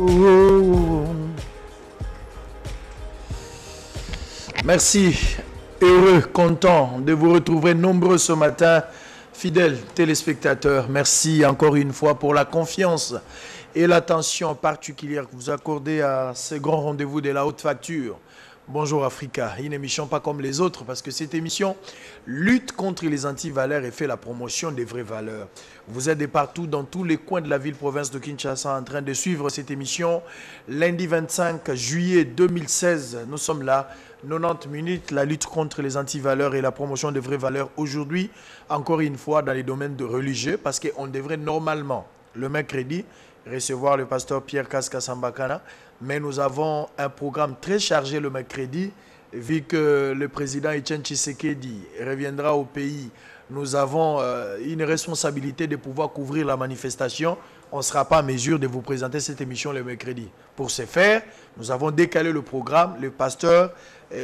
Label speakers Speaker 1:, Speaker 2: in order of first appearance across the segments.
Speaker 1: Oh. Merci, heureux, content de vous retrouver nombreux ce matin, fidèles téléspectateurs. Merci encore une fois pour la confiance et l'attention particulière que vous accordez à ce grand rendez-vous de la haute facture. Bonjour Africa, une émission pas comme les autres parce que cette émission lutte contre les antivaleurs et fait la promotion des vraies valeurs. Vous êtes de partout dans tous les coins de la ville-province de Kinshasa en train de suivre cette émission. Lundi 25 juillet 2016, nous sommes là, 90 minutes, la lutte contre les antivaleurs et la promotion des vraies valeurs. Aujourd'hui, encore une fois, dans les domaines de religieux parce qu'on devrait normalement, le mercredi, recevoir le pasteur Pierre Kass-Kasambakana. Mais nous avons un programme très chargé le mercredi, vu que le président Etienne Tshisekedi reviendra au pays. Nous avons une responsabilité de pouvoir couvrir la manifestation. On ne sera pas en mesure de vous présenter cette émission le mercredi. Pour ce faire, nous avons décalé le programme. Le pasteur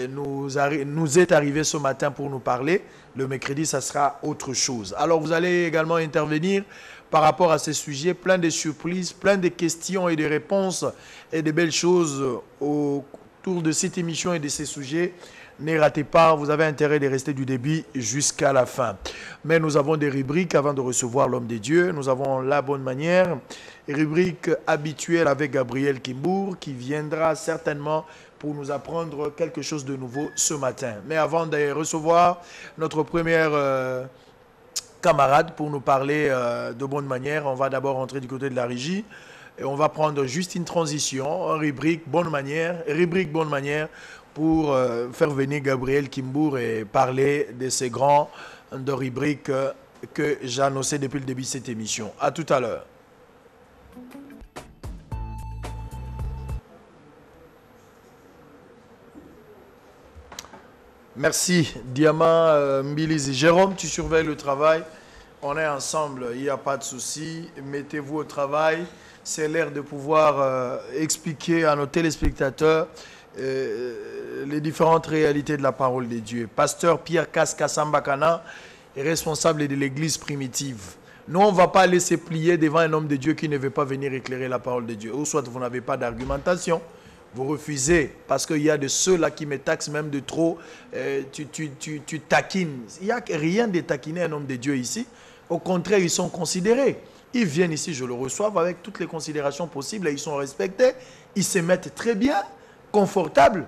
Speaker 1: nous est arrivé ce matin pour nous parler. Le mercredi, ça sera autre chose. Alors, vous allez également intervenir par rapport à ces sujets, plein de surprises, plein de questions et de réponses et de belles choses autour de cette émission et de ces sujets. Ne ratez pas, vous avez intérêt de rester du début jusqu'à la fin. Mais nous avons des rubriques avant de recevoir l'homme de Dieu. Nous avons la bonne manière, rubrique habituelle avec Gabriel Kimbour qui viendra certainement pour nous apprendre quelque chose de nouveau ce matin. Mais avant de recevoir notre première camarade pour nous parler de bonne manière, on va d'abord rentrer du côté de la régie et on va prendre juste une transition, rubrique bonne manière pour faire venir Gabriel Kimbour et parler de ces grands de rubriques que j'ai annoncé depuis le début de cette émission. À tout à l'heure. Merci, Diamant Mbilizi. Jérôme, tu surveilles le travail. On est ensemble, il n'y a pas de souci. Mettez-vous au travail. C'est l'heure de pouvoir expliquer à nos téléspectateurs les différentes réalités de la parole de Dieu. Pasteur Pierre Kass-Kasambakana est responsable de l'église primitive. Nous, on ne va pas laisser plier devant un homme de Dieu qui ne veut pas venir éclairer la parole de Dieu. Ou soit vous n'avez pas d'argumentation. Vous refusez parce qu'il y a de ceux-là qui me taxent même de trop. Tu taquines. Il n'y a rien de taquiner un homme de Dieu ici. Au contraire, ils sont considérés. Ils viennent ici, je le reçois avec toutes les considérations possibles et ils sont respectés. Ils se mettent très bien, confortables.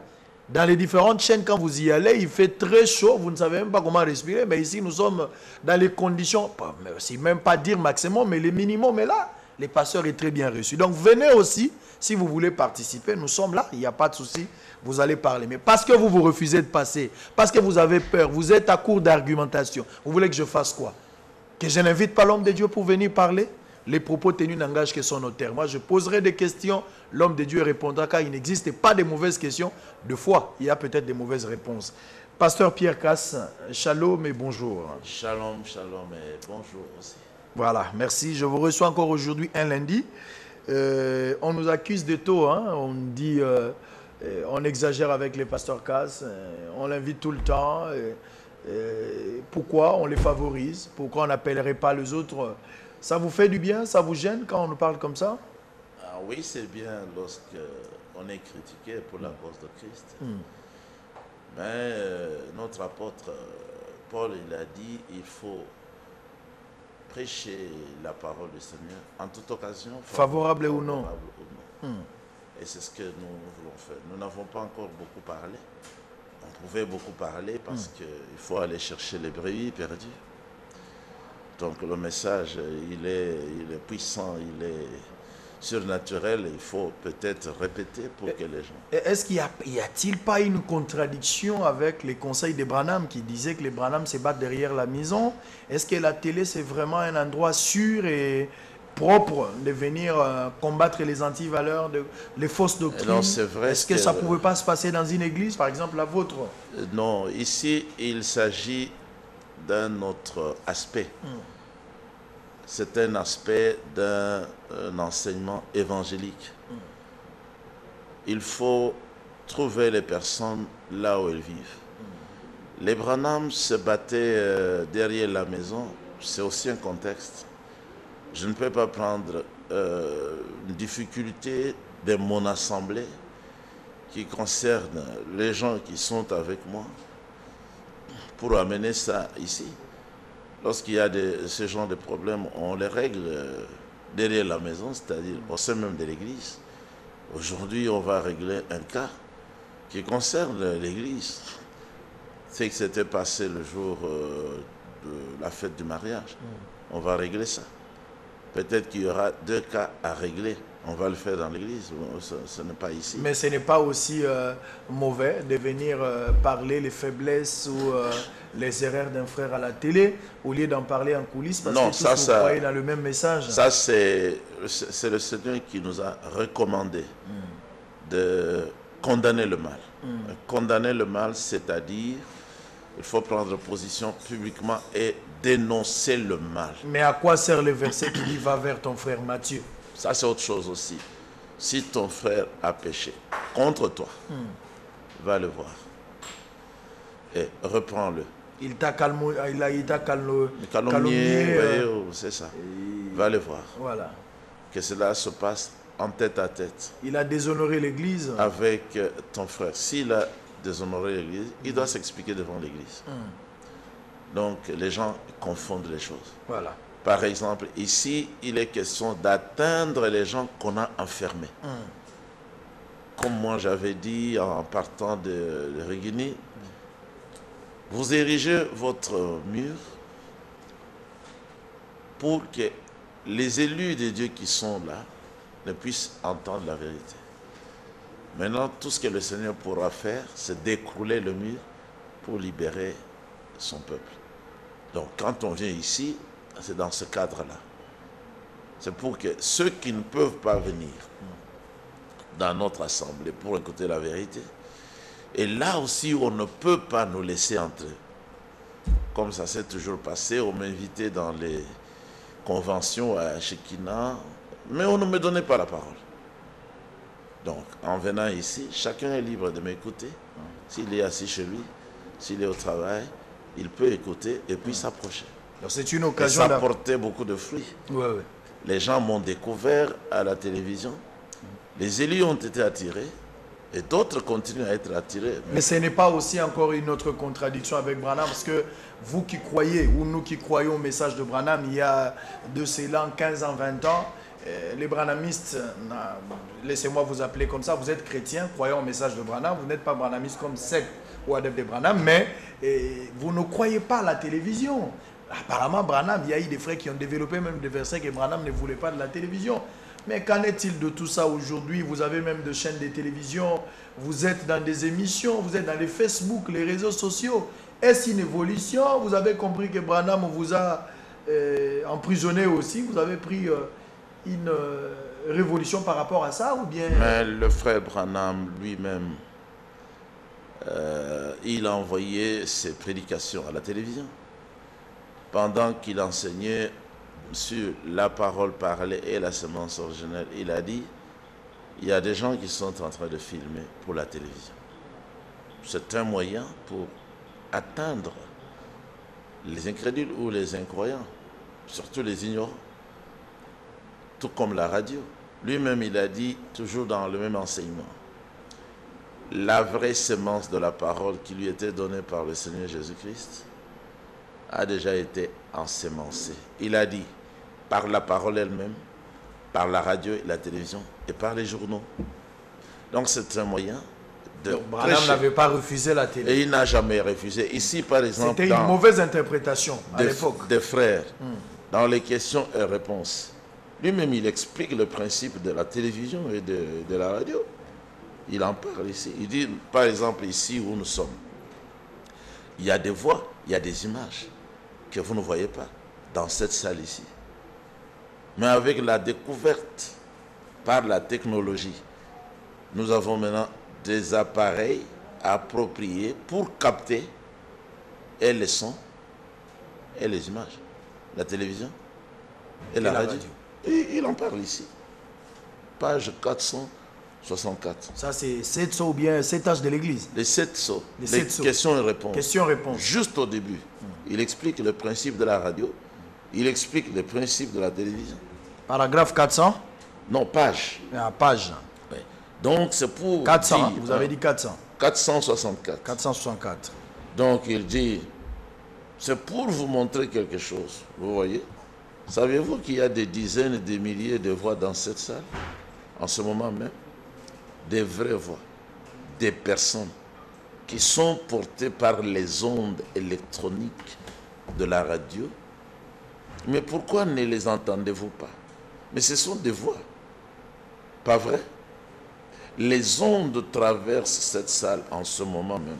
Speaker 1: Dans les différentes chaînes, quand vous y allez, il fait très chaud. Vous ne savez même pas comment respirer. Mais ici, nous sommes dans les conditions, si même pas dire maximum, mais le minimum est là. Les pasteurs est très bien reçu. Donc, venez aussi. Si vous voulez participer, nous sommes là, il n'y a pas de souci, vous allez parler. Mais parce que vous refusez de passer, parce que vous avez peur, vous êtes à court d'argumentation, vous voulez que je fasse quoi? Que je n'invite pas l'homme de Dieu pour venir parler? Les propos tenus n'engagent que son auteur. Moi, je poserai des questions, l'homme de Dieu répondra car il n'existe pas de mauvaises questions. De fois, il y a peut-être des mauvaises réponses. Pasteur Pierre Kass, shalom et bonjour.
Speaker 2: Shalom, shalom et bonjour aussi.
Speaker 1: Voilà, merci. Je vous reçois encore aujourd'hui un lundi. On nous accuse de tôt, hein? On dit, on exagère avec les pasteurs Kass, on l'invite tout le temps. Pourquoi on les favorise? Pourquoi on n'appellerait pas les autres? Ça vous fait du bien? Ça vous gêne quand on nous parle comme ça?
Speaker 2: Ah oui, c'est bien lorsque on est critiqué pour la cause de Christ. Mais notre apôtre Paul, il a dit, il faut prêcher la parole du Seigneur en toute occasion,
Speaker 1: favorable ou non.
Speaker 2: Et c'est ce que nous voulons faire. Nous n'avons pas encore beaucoup parlé. On pouvait beaucoup parler parce qu'il faut aller chercher les brebis perdues. Donc le message, il est puissant, il est surnaturel. Il faut peut-être répéter pour que les gens...
Speaker 1: Est-ce qu'il y a-t-il pas une contradiction avec les conseils des Branham qui disaient que les Branham se battent derrière la maison? Est-ce que la télé, c'est vraiment un endroit sûr et propre de venir combattre les antivaleurs, les fausses doctrines?
Speaker 2: Non, c'est vrai.
Speaker 1: Est-ce que ça ne pouvait pas se passer dans une église, par exemple la vôtre?
Speaker 2: Non, ici, il s'agit d'un autre aspect. C'est un aspect d'un enseignement évangélique. Il faut trouver les personnes là où elles vivent. Les Branham se battaient derrière la maison, c'est aussi un contexte. Je ne peux pas prendre une difficulté de mon assemblée, qui concerne les gens qui sont avec moi, pour amener ça ici. Lorsqu'il y a ce genre de problèmes, on les règle derrière la maison, c'est-à-dire au sein même de l'église. Aujourd'hui, on va régler un cas qui concerne l'église. C'est ce qui s'était passé le jour de la fête du mariage. On va régler ça. Peut-être qu'il y aura 2 cas à régler. On va le faire dans l'église, ce n'est pas ici.
Speaker 1: Mais ce n'est pas aussi mauvais de venir parler les faiblesses ou les erreurs d'un frère à la télé, au lieu d'en parler en coulisses, parce que tous vous croyez dans le même message.
Speaker 2: Ça, c'est le Seigneur qui nous a recommandé de condamner le mal. Condamner le mal, c'est-à-dire, il faut prendre position publiquement et dénoncer le mal.
Speaker 1: Mais à quoi sert le verset qui dit « Va vers ton frère Matthieu » ?
Speaker 2: Ça, c'est autre chose aussi. Si ton frère a péché contre toi, va le voir et reprends-le.
Speaker 1: Il t'a calmé,
Speaker 2: calomnié, c'est ça. Va le voir.
Speaker 1: Voilà.
Speaker 2: Que cela se passe en tête à tête.
Speaker 1: Il a déshonoré l'église. Avec
Speaker 2: ton frère. S'il a déshonoré l'église, il doit s'expliquer devant l'église. Donc, les gens confondent les choses.
Speaker 1: Voilà.
Speaker 2: Par exemple, ici, il est question d'atteindre les gens qu'on a enfermés. Comme moi j'avais dit en partant de Riguini, vous érigez votre mur pour que les élus de Dieu qui sont là ne puissent entendre la vérité. Maintenant, tout ce que le Seigneur pourra faire, c'est d'écrouler le mur pour libérer son peuple. Donc, quand on vient ici, c'est dans ce cadre-là. C'est pour que ceux qui ne peuvent pas venir dans notre assemblée pour écouter la vérité, et là aussi on ne peut pas nous laisser entrer. Comme ça s'est toujours passé, on m'invitait dans les conventions à Shekinah, mais on ne me donnait pas la parole. Donc, en venant ici, chacun est libre de m'écouter. S'il est assis chez lui, s'il est au travail, il peut écouter et puis s'approcher.
Speaker 1: C'est une occasion.
Speaker 2: Et ça portait beaucoup de fruits. Les gens m'ont découvert à la télévision. Les élus ont été attirés et d'autres continuent à être attirés.
Speaker 1: Mais ce n'est pas aussi encore une autre contradiction avec Branham, parce que vous qui croyez, ou nous qui croyons au message de Branham, il y a de cela 15 ans, 20 ans, les branhamistes, laissez-moi vous appeler comme ça, vous êtes chrétiens, croyant au message de Branham, vous n'êtes pas branhamiste comme secte ou adepte de Branham, mais vous ne croyez pas à la télévision. Apparemment, Branham, il y a eu des frères qui ont développé même des versets que Branham ne voulait pas de la télévision. Mais qu'en est-il de tout ça aujourd'hui? Vous avez même des chaînes de télévision, vous êtes dans des émissions, vous êtes dans les Facebook, les réseaux sociaux. Est-ce une évolution? Vous avez compris que Branham vous a emprisonné aussi? Vous avez pris une révolution par rapport à ça ou bien...
Speaker 2: Mais le frère Branham lui-même, il a envoyé ses prédications à la télévision. Pendant qu'il enseignait sur la parole parlée et la semence originelle, il a dit, il y a des gens qui sont en train de filmer pour la télévision. C'est un moyen pour atteindre les incrédules ou les incroyants, surtout les ignorants, tout comme la radio. Lui-même, il a dit, toujours dans le même enseignement, la vraie semence de la parole qui lui était donnée par le Seigneur Jésus-Christ a déjà été ensemencée. Il a dit, par la parole elle-même, par la radio et la télévision et par les journaux. Donc c'est un moyen de
Speaker 1: Branham n'avait pas refusé la télé.
Speaker 2: Et il n'a jamais refusé. Ici, par exemple,
Speaker 1: c'était une mauvaise interprétation à l'époque.
Speaker 2: Des frères, dans les questions et réponses. Lui-même, il explique le principe de la télévision et de la radio. Il en parle ici. Il dit, par exemple, ici où nous sommes, il y a des voix, il y a des images que vous ne voyez pas dans cette salle ici. Mais avec la découverte par la technologie, nous avons maintenant des appareils appropriés pour capter et les sons et les images, la télévision et la radio. Et il en parle ici. Page 464.
Speaker 1: Ça, c'est 7 sauts ou bien 7 tâches de l'église.
Speaker 2: Les 7 sauts. Les questions et réponses.
Speaker 1: Questions-réponses.
Speaker 2: Juste au début, il explique le principe de la radio. Il explique le principe de la télévision.
Speaker 1: Paragraphe 400.
Speaker 2: Non, page.
Speaker 1: Ah, page.
Speaker 2: Oui. Donc c'est pour
Speaker 1: 400,
Speaker 2: dire,
Speaker 1: vous avez dit 400.
Speaker 2: 464.
Speaker 1: 464.
Speaker 2: Donc il dit, c'est pour vous montrer quelque chose. Vous voyez? Savez-vous qu'il y a des dizaines et des milliers de voix dans cette salle, en ce moment même? Des vraies voix, des personnes qui sont portées par les ondes électroniques de la radio. Mais pourquoi ne les entendez-vous pas? Mais ce sont des voix, pas vrai? Les ondes traversent cette salle en ce moment même.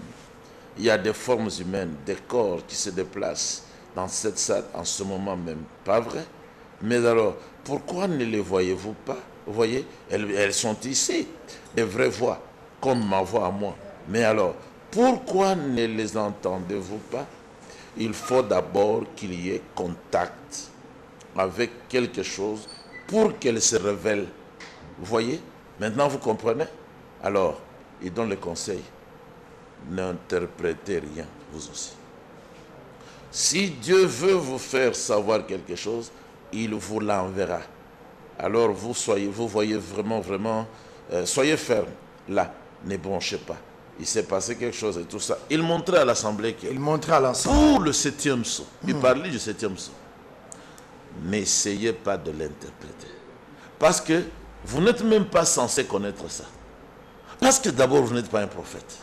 Speaker 2: Il y a des formes humaines, des corps qui se déplacent dans cette salle en ce moment même, pas vrai? Mais alors, pourquoi ne les voyez-vous pas? Vous voyez, elles sont ici, des vraies voix, comme ma voix à moi. Mais alors, pourquoi ne les entendez-vous pas? Il faut d'abord qu'il y ait contact avec quelque chose pour qu'elle se révèle. Vous voyez? Maintenant, vous comprenez? Alors, il donne le conseil. N'interprétez rien, vous aussi. Si Dieu veut vous faire savoir quelque chose, il vous l'enverra. Alors, vous voyez vraiment, soyez ferme. Là, ne bronchez pas. Il s'est passé quelque chose et tout ça. Il montrait à l'Assemblée que pour le 7e saut, il parlait du 7e saut. N'essayez pas de l'interpréter. Parce que vous n'êtes même pas censé connaître ça. Parce que d'abord, vous n'êtes pas un prophète.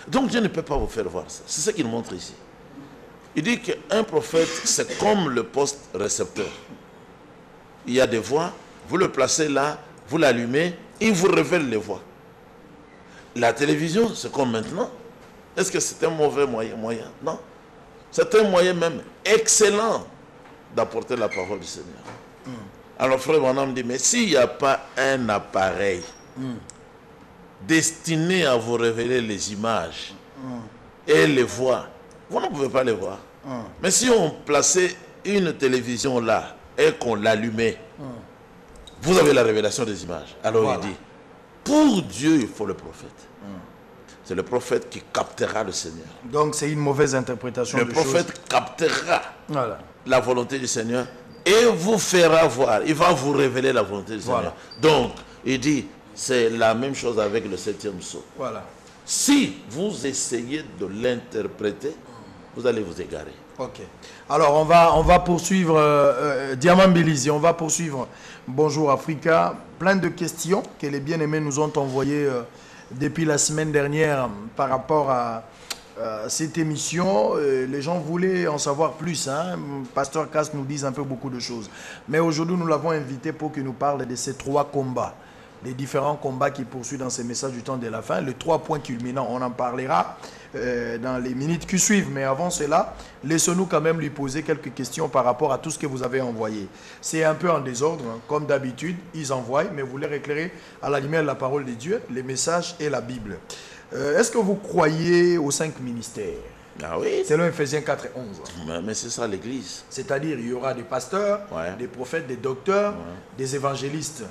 Speaker 2: Donc Dieu ne peut pas vous faire voir ça. C'est ce qu'il montre ici. Il dit qu'un prophète, c'est comme le poste récepteur. Il y a des voix, vous le placez là, vous l'allumez, il vous révèle les voix. La télévision, c'est comme maintenant. Est-ce que c'est un mauvais moyen? Non. C'est un moyen même excellent d'apporter la parole du Seigneur. Alors frère Branham dit, mais s'il n'y a pas un appareil destiné à vous révéler les images et les voix, vous ne pouvez pas les voir. Mais si on plaçait une télévision là et qu'on l'allumait, vous avez la révélation des images. Alors voilà. Il dit, pour Dieu, il faut le prophète. C'est le prophète qui captera le Seigneur.
Speaker 1: Donc c'est une mauvaise interprétation.
Speaker 2: Le prophète captera la volonté du Seigneur et vous fera voir. Il va vous révéler la volonté du Seigneur. Donc, il dit, c'est la même chose avec le 7e saut.
Speaker 1: Voilà.
Speaker 2: Si vous essayez de l'interpréter, vous allez vous égarer.
Speaker 1: Ok. Alors, on va poursuivre, Diamant Bélizy, on va poursuivre Bonjour Africa. Plein de questions que les bien-aimés nous ont envoyées depuis la semaine dernière par rapport à cette émission. Les gens voulaient en savoir plus. Hein. Pasteur Cass nous dit un peu beaucoup de choses. Mais aujourd'hui, nous l'avons invité pour qu'il nous parle de ces 3 combats. Les différents combats qu'il poursuit dans ces messages du temps de la fin. Les 3 points culminants, on en parlera dans les minutes qui suivent. Mais avant cela, laissons-nous quand même lui poser quelques questions par rapport à tout ce que vous avez envoyé. C'est un peu en désordre, hein. Comme d'habitude, ils envoient, mais vous les éclairer à la lumière de la parole de Dieu, les messages et la Bible. Est-ce que vous croyez aux 5 ministères?
Speaker 2: Ah oui.
Speaker 1: Selon Ephésiens 4 et 11.
Speaker 2: Mais c'est ça l'Église.
Speaker 1: C'est-à-dire, il y aura des pasteurs, des prophètes, des docteurs, des évangélistes.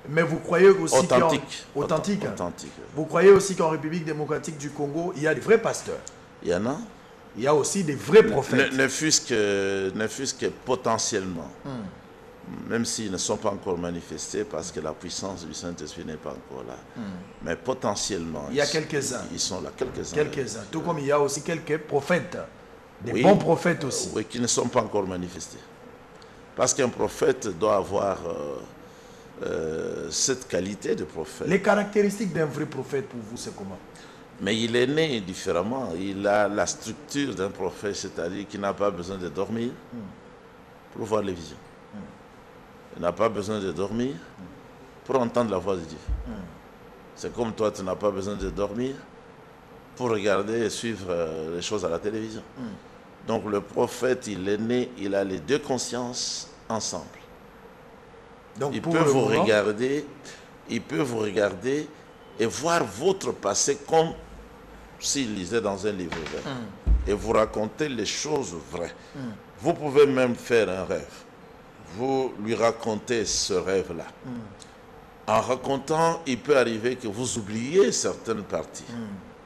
Speaker 1: Mais vous croyez aussi
Speaker 2: authentique.
Speaker 1: Vous croyez aussi qu'en République démocratique du Congo, il y a des vrais pasteurs?
Speaker 2: Il y en a.
Speaker 1: Il y a aussi des vrais prophètes.
Speaker 2: Ne fût-ce que potentiellement. Même s'ils ne sont pas encore manifestés parce que la puissance du Saint-Esprit n'est pas encore là. Mais potentiellement,
Speaker 1: il y a quelques-uns.
Speaker 2: Ils sont là, quelques-uns.
Speaker 1: Quelques-uns. Tout comme il y a aussi quelques prophètes. Des bons prophètes aussi.
Speaker 2: Oui, qui ne sont pas encore manifestés. Parce qu'un prophète doit avoir cette qualité de prophète.
Speaker 1: Les caractéristiques d'un vrai prophète pour vous, c'est comment?
Speaker 2: Mais il est né différemment. Il a la structure d'un prophète, c'est-à-dire qu'il n'a pas besoin de dormir pour voir les visions. Il n'a pas besoin de dormir pour entendre la voix de Dieu. C'est comme toi, tu n'as pas besoin de dormir pour regarder et suivre les choses à la télévision. Donc le prophète, il est né, il a les 2 consciences ensemble. Donc, il peut vous regarder et voir votre passé comme s'il lisait dans un livre vrai. Et vous raconter les choses vraies. Vous pouvez même faire un rêve. Vous lui racontez ce rêve-là. En racontant, il peut arriver que vous oubliez certaines parties.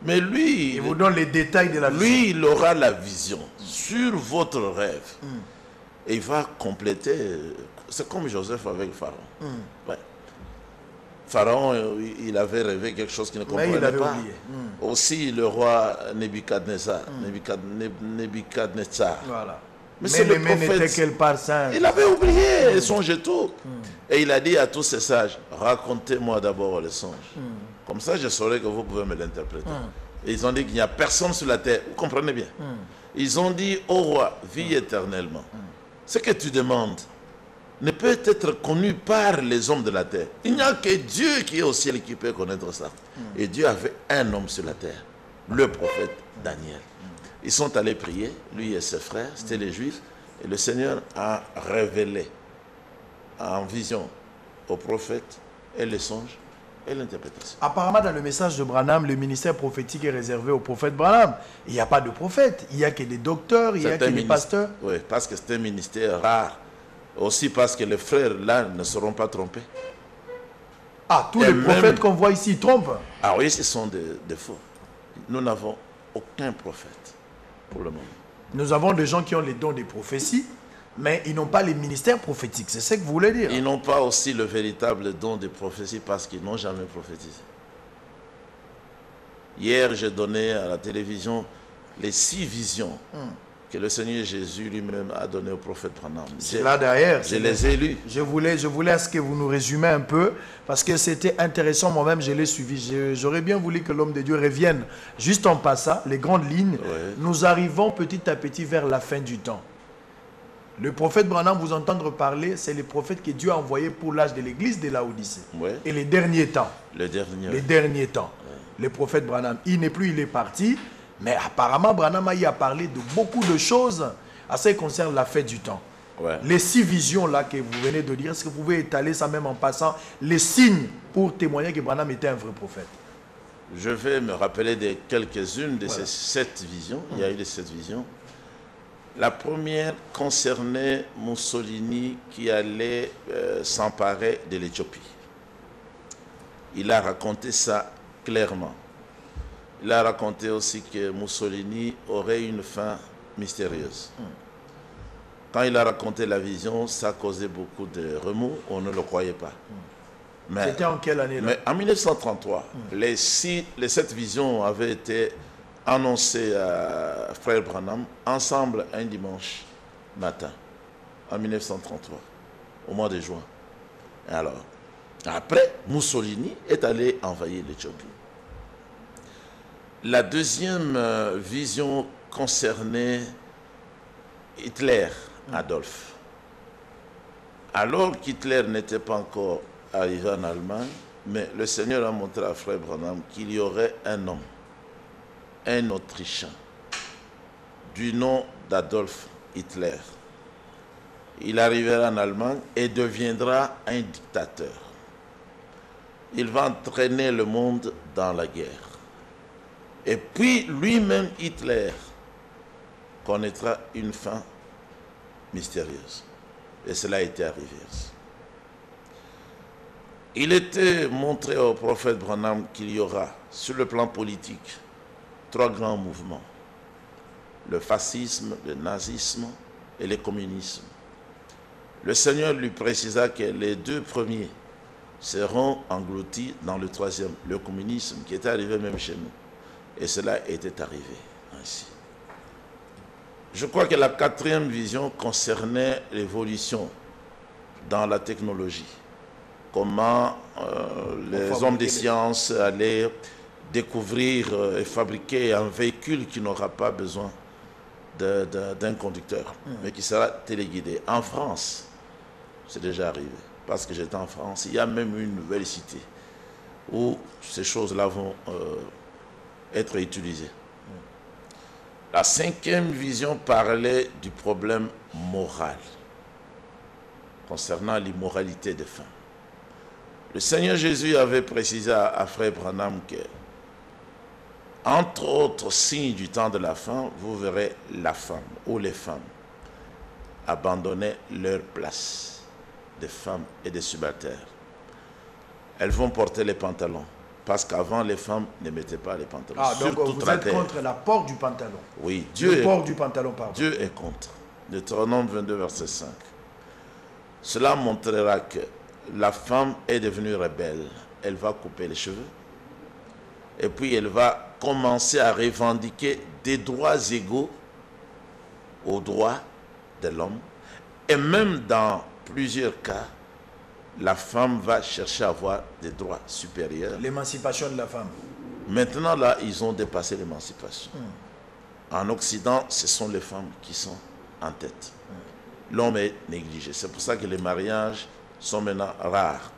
Speaker 2: Mais lui,
Speaker 1: il vous donne les détails de la vision.
Speaker 2: Lui, il aura la vision sur votre rêve. Et il va compléter. C'est comme Joseph avec Pharaon. Pharaon, il avait rêvé quelque chose qu'il ne comprenait pas. Aussi le roi Nebuchadnezzar. Nebuchadnezzar.
Speaker 1: Voilà.
Speaker 2: Mais c'est le
Speaker 1: prophète.
Speaker 2: Il avait oublié songe et tout. Et il a dit à tous ces sages, racontez-moi d'abord le songe. Comme ça, je saurai que vous pouvez me l'interpréter. Et ils ont dit qu'il n'y a personne sur la terre. Vous comprenez bien. Ils ont dit, ô roi, vis éternellement. Ce que tu demandes ne peut être connu par les hommes de la terre. Il n'y a que Dieu qui est au ciel qui peut connaître ça. Et Dieu avait un homme sur la terre, le prophète Daniel. Ils sont allés prier, lui et ses frères, c'était les Juifs, et le Seigneur a révélé en vision au prophète et les songes et l'interprétation.
Speaker 1: Apparemment, dans le message de Branham, le ministère prophétique est réservé au prophète Branham. Il n'y a pas de prophète, il n'y a que des docteurs, il n'y a que des pasteurs.
Speaker 2: Oui, parce que c'est un ministère rare. Aussi parce que les frères, là, ne seront pas trompés.
Speaker 1: Ah, tous les prophètes qu'on voit ici trompent?
Speaker 2: Ah oui, ce sont des faux. Nous n'avons aucun prophète pour le moment.
Speaker 1: Nous avons des gens qui ont les dons des prophéties, mais ils n'ont pas les ministères prophétiques. C'est ce que vous voulez dire?
Speaker 2: Ils n'ont pas aussi le véritable don des prophéties parce qu'ils n'ont jamais prophétisé. Hier, j'ai donné à la télévision les 6 visions que le Seigneur Jésus lui-même a donné au prophète Branham.
Speaker 1: C'est là derrière.
Speaker 2: Je les ai lus.
Speaker 1: Je voulais à ce que vous nous résumez un peu, parce que c'était intéressant, moi-même je l'ai suivi. J'aurais bien voulu que l'homme de Dieu revienne juste en passant, les grandes lignes.
Speaker 2: Ouais.
Speaker 1: Nous arrivons petit à petit vers la fin du temps. Le prophète Branham, vous entendre parler, c'est le prophète que Dieu a envoyé pour l'âge de l'église de Laodicée.
Speaker 2: Ouais.
Speaker 1: Et les derniers temps.
Speaker 2: Les
Speaker 1: derniers temps. Ouais. Le prophète Branham, il n'est plus, il est parti. Mais apparemment, Branham a parlé de beaucoup de choses à ce qui concerne la fin du temps.
Speaker 2: Ouais.
Speaker 1: Les 6 visions là que vous venez de dire, est-ce que vous pouvez étaler ça même en passant, les signes pour témoigner que Branham était un vrai prophète?
Speaker 2: Je vais me rappeler de quelques-unes de ces 7 visions. Il y a eu les 7 visions. La première concernait Mussolini qui allait s'emparer de l'Éthiopie. Il a raconté ça clairement. Il a raconté aussi que Mussolini aurait une fin mystérieuse. Quand il a raconté la vision, ça causait beaucoup de remous, on ne le croyait pas.
Speaker 1: C'était en quelle année là?
Speaker 2: Mais en 1933, les 7 visions avaient été annoncées à Frère Branham ensemble un dimanche matin, en 1933, au mois de juin. Et alors, après, Mussolini est allé envahir l'Éthiopie. La deuxième vision concernait Hitler, Adolphe. Alors qu'Hitler n'était pas encore arrivé en Allemagne, mais le Seigneur a montré à Frère Branham qu'il y aurait un homme, un Autrichien, du nom d'Adolphe Hitler. Il arrivera en Allemagne et deviendra un dictateur. Il va entraîner le monde dans la guerre. Et puis, lui-même, Hitler, connaîtra une fin mystérieuse. Et cela a été arrivé. Il était montré au prophète Branham qu'il y aura, sur le plan politique, 3 grands mouvements. Le fascisme, le nazisme et le communisme. Le Seigneur lui précisa que les 2 premiers seront engloutis dans le 3e, le communisme, qui était arrivé même chez nous. Et cela était arrivé ainsi. Je crois que la 4e vision concernait l'évolution dans la technologie. Comment les hommes des sciences allaient découvrir et fabriquer un véhicule qui n'aura pas besoin d'un conducteur, mais qui sera téléguidé. En France, c'est déjà arrivé. Parce que j'étais en France, il y a même une nouvelle cité où ces choses-là vont être utilisées. La 5e vision parlait du problème moral concernant l'immoralité des femmes. Le Seigneur Jésus avait précisé à Frère Branham que, entre autres signes du temps de la fin, vous verrez la femme ou les femmes abandonner leur place des femmes et des subalternes. Elles vont porter les pantalons. Parce qu'avant, les femmes ne mettaient pas les pantalons.
Speaker 1: Ah, donc vous êtes contre la porte du pantalon.
Speaker 2: Oui,
Speaker 1: Dieu est
Speaker 2: contre. Deutéronome 22, verset 5. Cela montrera que la femme est devenue rebelle. elle va couper les cheveux. Et puis elle va commencer à revendiquer des droits égaux aux droits de l'homme. Et même dans plusieurs cas, la femme va chercher à avoir des droits supérieurs.
Speaker 1: L'émancipation de la femme.
Speaker 2: Maintenant, là, ils ont dépassé l'émancipation. En Occident, ce sont les femmes qui sont en tête. L'homme est négligé. C'est pour ça que les mariages sont maintenant rares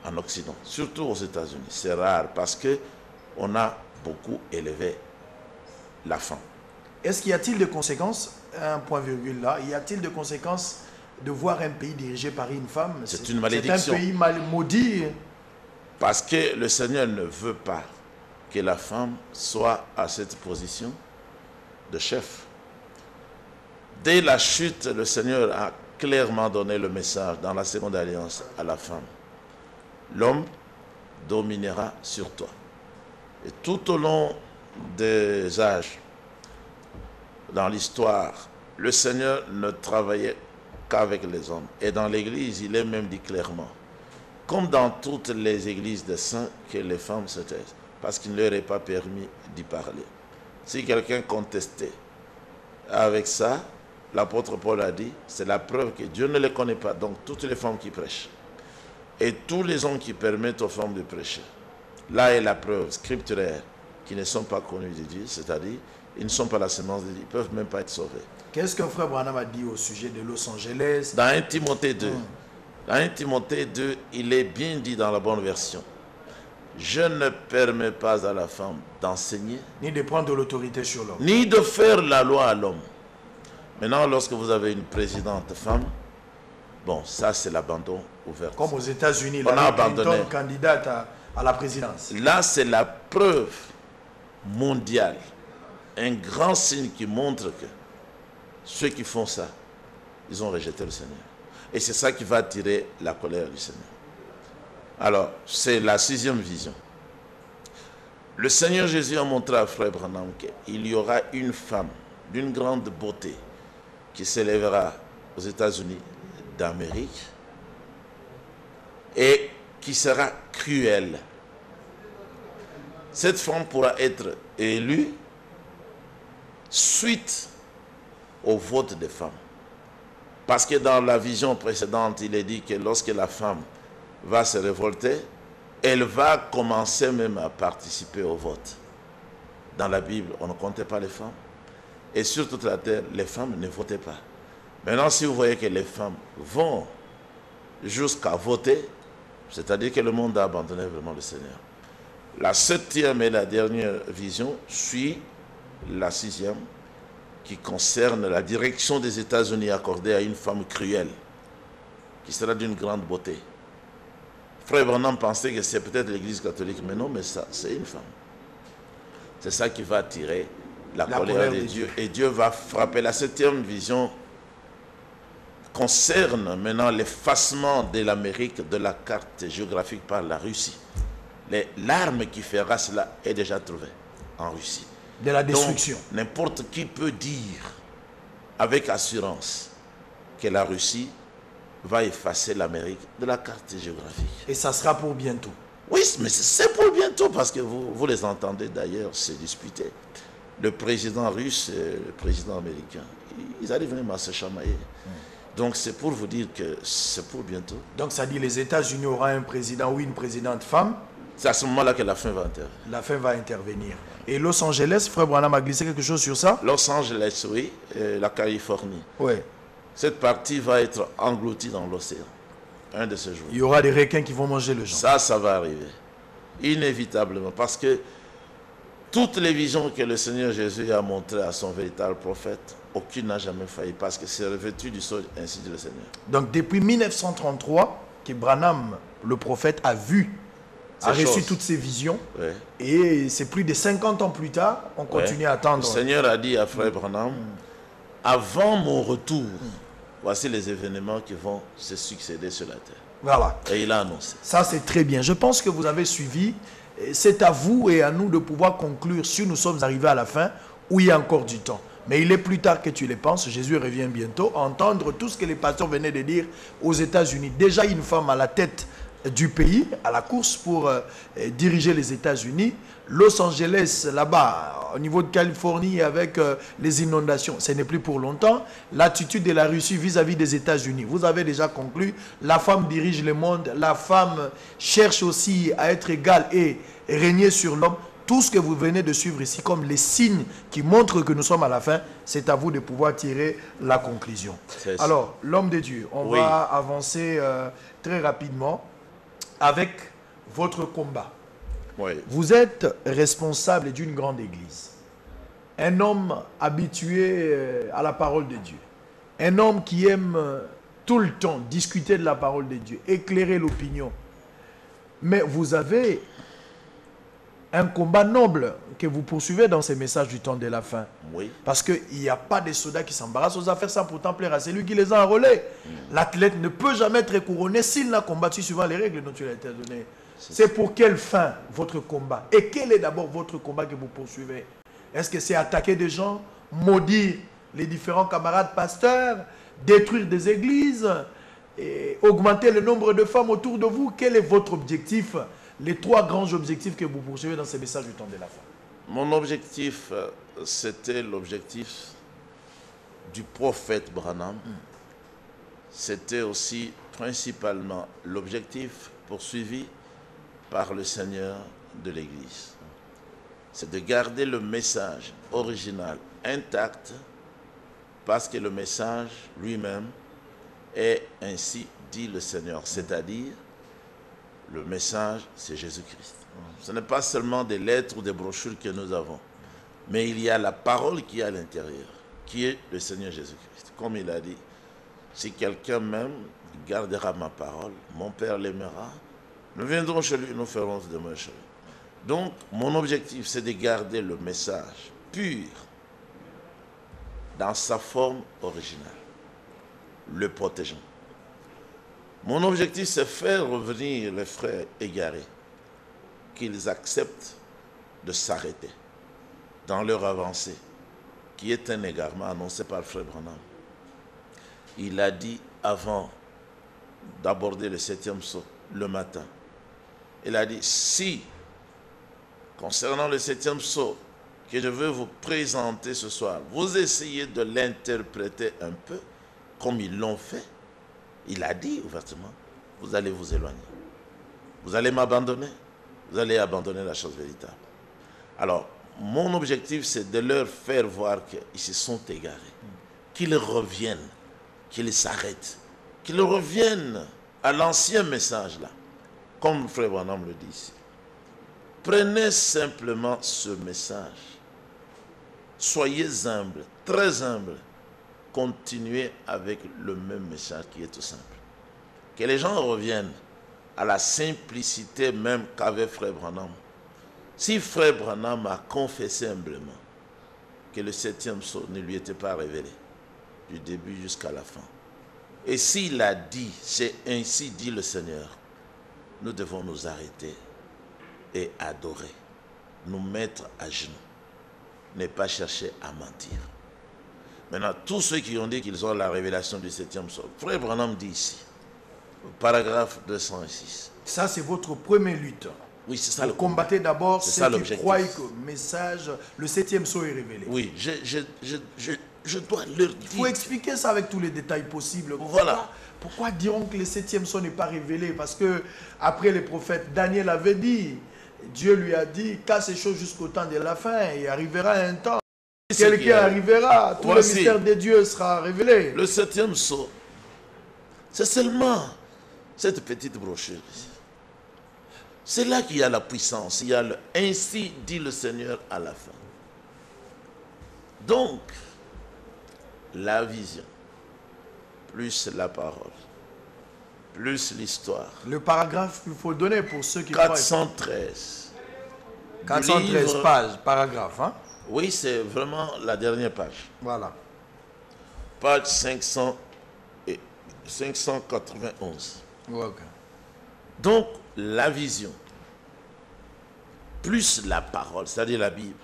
Speaker 2: en Occident, surtout aux États-Unis. C'est rare parce qu'on a beaucoup élevé la femme.
Speaker 1: Est-ce qu'il y a-t-il des conséquences, un point virgule là, y a-t-il des conséquences de voir un pays dirigé par une femme?
Speaker 2: C'est une malédiction.
Speaker 1: C'est un pays mal maudit.
Speaker 2: Parce que le Seigneur ne veut pas que la femme soit à cette position de chef. Dès la chute, le Seigneur a clairement donné le message dans la seconde alliance à la femme. L'homme dominera sur toi. Et tout au long des âges, dans l'histoire, le Seigneur ne travaillait qu'avec les hommes. Et dans l'Église, il est même dit clairement, comme dans toutes les églises des saints, que les femmes se taisent, parce qu'il ne leur est pas permis d'y parler. Si quelqu'un contestait avec ça, l'apôtre Paul a dit, c'est la preuve que Dieu ne les connaît pas. Donc toutes les femmes qui prêchent et tous les hommes qui permettent aux femmes de prêcher, là est la preuve scripturaire qu'ils ne sont pas connus de Dieu, c'est-à-dire ils ne sont pas la semence de Dieu, ils ne peuvent même pas être sauvés.
Speaker 1: Qu'est-ce qu'un frère Branham a dit au sujet de Los Angeles?
Speaker 2: Dans 1 Timothée 2, dans 1 Timothée 2, il est bien dit dans la bonne version, je ne permets pas à la femme d'enseigner,
Speaker 1: ni de prendre de l'autorité sur l'homme,
Speaker 2: ni de faire la loi à l'homme. Maintenant, lorsque vous avez une présidente femme, bon, ça c'est l'abandon ouvert.
Speaker 1: comme aux États-Unis,
Speaker 2: on a abandonné.
Speaker 1: Clinton candidate à la présidence.
Speaker 2: Là, c'est la preuve mondiale, un grand signe qui montre que ceux qui font ça, ils ont rejeté le Seigneur. Et c'est ça qui va attirer la colère du Seigneur. Alors, c'est la 6e vision. Le Seigneur Jésus a montré à Frère Branham qu'il y aura une femme d'une grande beauté qui s'élèvera aux États-Unis d'Amérique et qui sera cruelle. Cette femme pourra être élue suite au vote des femmes. Parce que dans la vision précédente, il est dit que lorsque la femme va se révolter, elle va commencer même à participer au vote. Dans la Bible, on ne comptait pas les femmes. Et sur toute la terre, les femmes ne votaient pas. Maintenant, si vous voyez que les femmes vont jusqu'à voter, c'est-à-dire que le monde a abandonné vraiment le Seigneur. La 7e et la dernière vision suit la 6e, qui concerne la direction des États-Unis accordée à une femme cruelle, qui sera d'une grande beauté. Frère Branham pensait que c'est peut-être l'Église catholique, mais non, mais ça, c'est une femme. C'est ça qui va attirer la colère de Dieu. Et Dieu va frapper. La 7e vision concerne maintenant l'effacement de l'Amérique de la carte géographique par la Russie. L'arme qui fera cela est déjà trouvée en Russie.
Speaker 1: De la destruction.
Speaker 2: Donc, n'importe qui peut dire avec assurance que la Russie va effacer l'Amérique de la carte géographique.
Speaker 1: Et ça sera pour bientôt.
Speaker 2: Oui, mais c'est pour bientôt, parce que vous les entendez d'ailleurs se disputer. Le président russe et le président américain, ils arrivent même à se chamailler. Donc c'est pour vous dire que c'est pour bientôt.
Speaker 1: Donc ça dit les États-Unis auront un président ou une présidente femme.
Speaker 2: C'est à ce moment-là que la fin va intervenir.
Speaker 1: La fin va intervenir. Et Los Angeles, Frère Branham a glissé quelque chose sur ça?
Speaker 2: Los Angeles, oui, et la Californie.
Speaker 1: Oui.
Speaker 2: Cette partie va être engloutie dans l'océan, un de ces jours.
Speaker 1: Il y aura des requins qui vont manger le gens.
Speaker 2: Ça va arriver, inévitablement, parce que toutes les visions que le Seigneur Jésus a montrées à son véritable prophète, aucune n'a jamais failli, parce que c'est revêtu du sol, ainsi dit le Seigneur.
Speaker 1: Donc depuis 1933, que Branham, le prophète, a reçu toutes ces visions.
Speaker 2: Ouais.
Speaker 1: Et c'est plus de 50 ans plus tard, on continue à attendre.
Speaker 2: Le Seigneur a dit à Frère Branham, avant mon retour, voici les événements qui vont se succéder sur la terre.
Speaker 1: Voilà.
Speaker 2: Et il a annoncé.
Speaker 1: Ça, c'est très bien. Je pense que vous avez suivi. C'est à vous et à nous de pouvoir conclure si nous sommes arrivés à la fin ou il y a encore du temps. Mais il est plus tard que tu le penses. Jésus revient bientôt. Entendre tout ce que les pasteurs venaient de dire aux États-Unis. Déjà une femme à la tête du pays à la course pour diriger les États-Unis. Los Angeles, là-bas, au niveau de Californie, avec les inondations, ce n'est plus pour longtemps. L'attitude de la Russie vis-à-vis des États-Unis, vous avez déjà conclu, la femme dirige le monde, la femme cherche aussi à être égale et régner sur l'homme. Tout ce que vous venez de suivre ici, comme les signes qui montrent que nous sommes à la fin, c'est à vous de pouvoir tirer la conclusion. Alors, l'homme de Dieu, on va avancer très rapidement avec votre combat.
Speaker 2: Oui.
Speaker 1: Vous êtes responsable d'une grande église. Un homme habitué à la parole de Dieu. Un homme qui aime tout le temps discuter de la parole de Dieu, éclairer l'opinion. Mais vous avez un combat noble que vous poursuivez dans ces messages du temps de la fin.
Speaker 2: Oui.
Speaker 1: Parce qu'il n'y a pas de soldats qui s'embarrassent aux affaires sans pourtant plaire à celui qui les a enrôlés. L'athlète ne peut jamais être couronné s'il n'a combattu suivant les règles dont il a été donné. C'est pour quelle fin votre combat? Et quel est d'abord votre combat que vous poursuivez? Est-ce que c'est attaquer des gens, maudire les différents camarades pasteurs, détruire des églises, et augmenter le nombre de femmes autour de vous? Quel est votre objectif? Les trois grands objectifs que vous poursuivez dans ces messages du temps de la fin.
Speaker 2: Mon objectif, c'était l'objectif du prophète Branham. C'était aussi principalement l'objectif poursuivi par le Seigneur de l'Église. C'est de garder le message original intact parce que le message lui-même est ainsi dit le Seigneur, c'est-à-dire le message, c'est Jésus-Christ. Ce n'est pas seulement des lettres ou des brochures que nous avons, mais il y a la parole qui est à l'intérieur, qui est le Seigneur Jésus-Christ. Comme il a dit, si quelqu'un m'aime, il gardera ma parole, mon Père l'aimera, nous viendrons chez lui, nous ferons de moi chez lui. Donc, mon objectif, c'est de garder le message pur dans sa forme originale, le protégeant. Mon objectif, c'est faire revenir les frères égarés, qu'ils acceptent de s'arrêter dans leur avancée, qui est un égarement annoncé par le frère Branham. Il a dit avant d'aborder le 7e sceau le matin, il a dit, si, concernant le 7e sceau que je veux vous présenter ce soir, vous essayez de l'interpréter un peu comme ils l'ont fait, il a dit ouvertement, vous allez vous éloigner. Vous allez m'abandonner. Vous allez abandonner la chose véritable. Alors, mon objectif, c'est de leur faire voir qu'ils se sont égarés. Qu'ils reviennent, qu'ils s'arrêtent, qu'ils reviennent à l'ancien message là. Comme le frère Branham le dit ici. Prenez simplement ce message. Soyez humbles, très humbles. Continuer avec le même message qui est tout simple. Que les gens reviennent à la simplicité même qu'avait frère Branham. Si frère Branham a confessé humblement que le 7e sceau ne lui était pas révélé, du début jusqu'à la fin, et s'il a dit, c'est ainsi dit le Seigneur, nous devons nous arrêter et adorer, nous mettre à genoux, ne pas chercher à mentir. Maintenant, tous ceux qui ont dit qu'ils ont la révélation du 7e sceau, frère Branham dit ici, paragraphe 206.
Speaker 1: Ça, c'est votre première lutte.
Speaker 2: Oui, c'est ça.
Speaker 1: Vous combattez d'abord ceux qui croient que le message, le 7e sceau est révélé.
Speaker 2: Oui, je dois leur dire.
Speaker 1: Il faut expliquer ça avec tous les détails possibles.
Speaker 2: Voilà.
Speaker 1: Pourquoi diront que le 7e sceau n'est pas révélé? Parce que, après les prophètes, Daniel avait dit, Dieu lui a dit, qu'à ces choses jusqu'au temps de la fin, il arrivera un temps. Quelqu'un arrivera, tout le mystère de Dieu sera révélé.
Speaker 2: Le 7e sceau, c'est seulement cette petite brochure ici. C'est là qu'il y a la puissance, il y a le « ainsi dit le Seigneur » à la fin. Donc, la vision, plus la parole, plus l'histoire.
Speaker 1: Le paragraphe qu'il faut donner pour ceux qui
Speaker 2: 413.
Speaker 1: 413 pages, paragraphe, hein?
Speaker 2: Oui, c'est vraiment la dernière page.
Speaker 1: Voilà.
Speaker 2: Page 591.
Speaker 1: Okay.
Speaker 2: Donc, la vision, plus la parole, c'est-à-dire la Bible,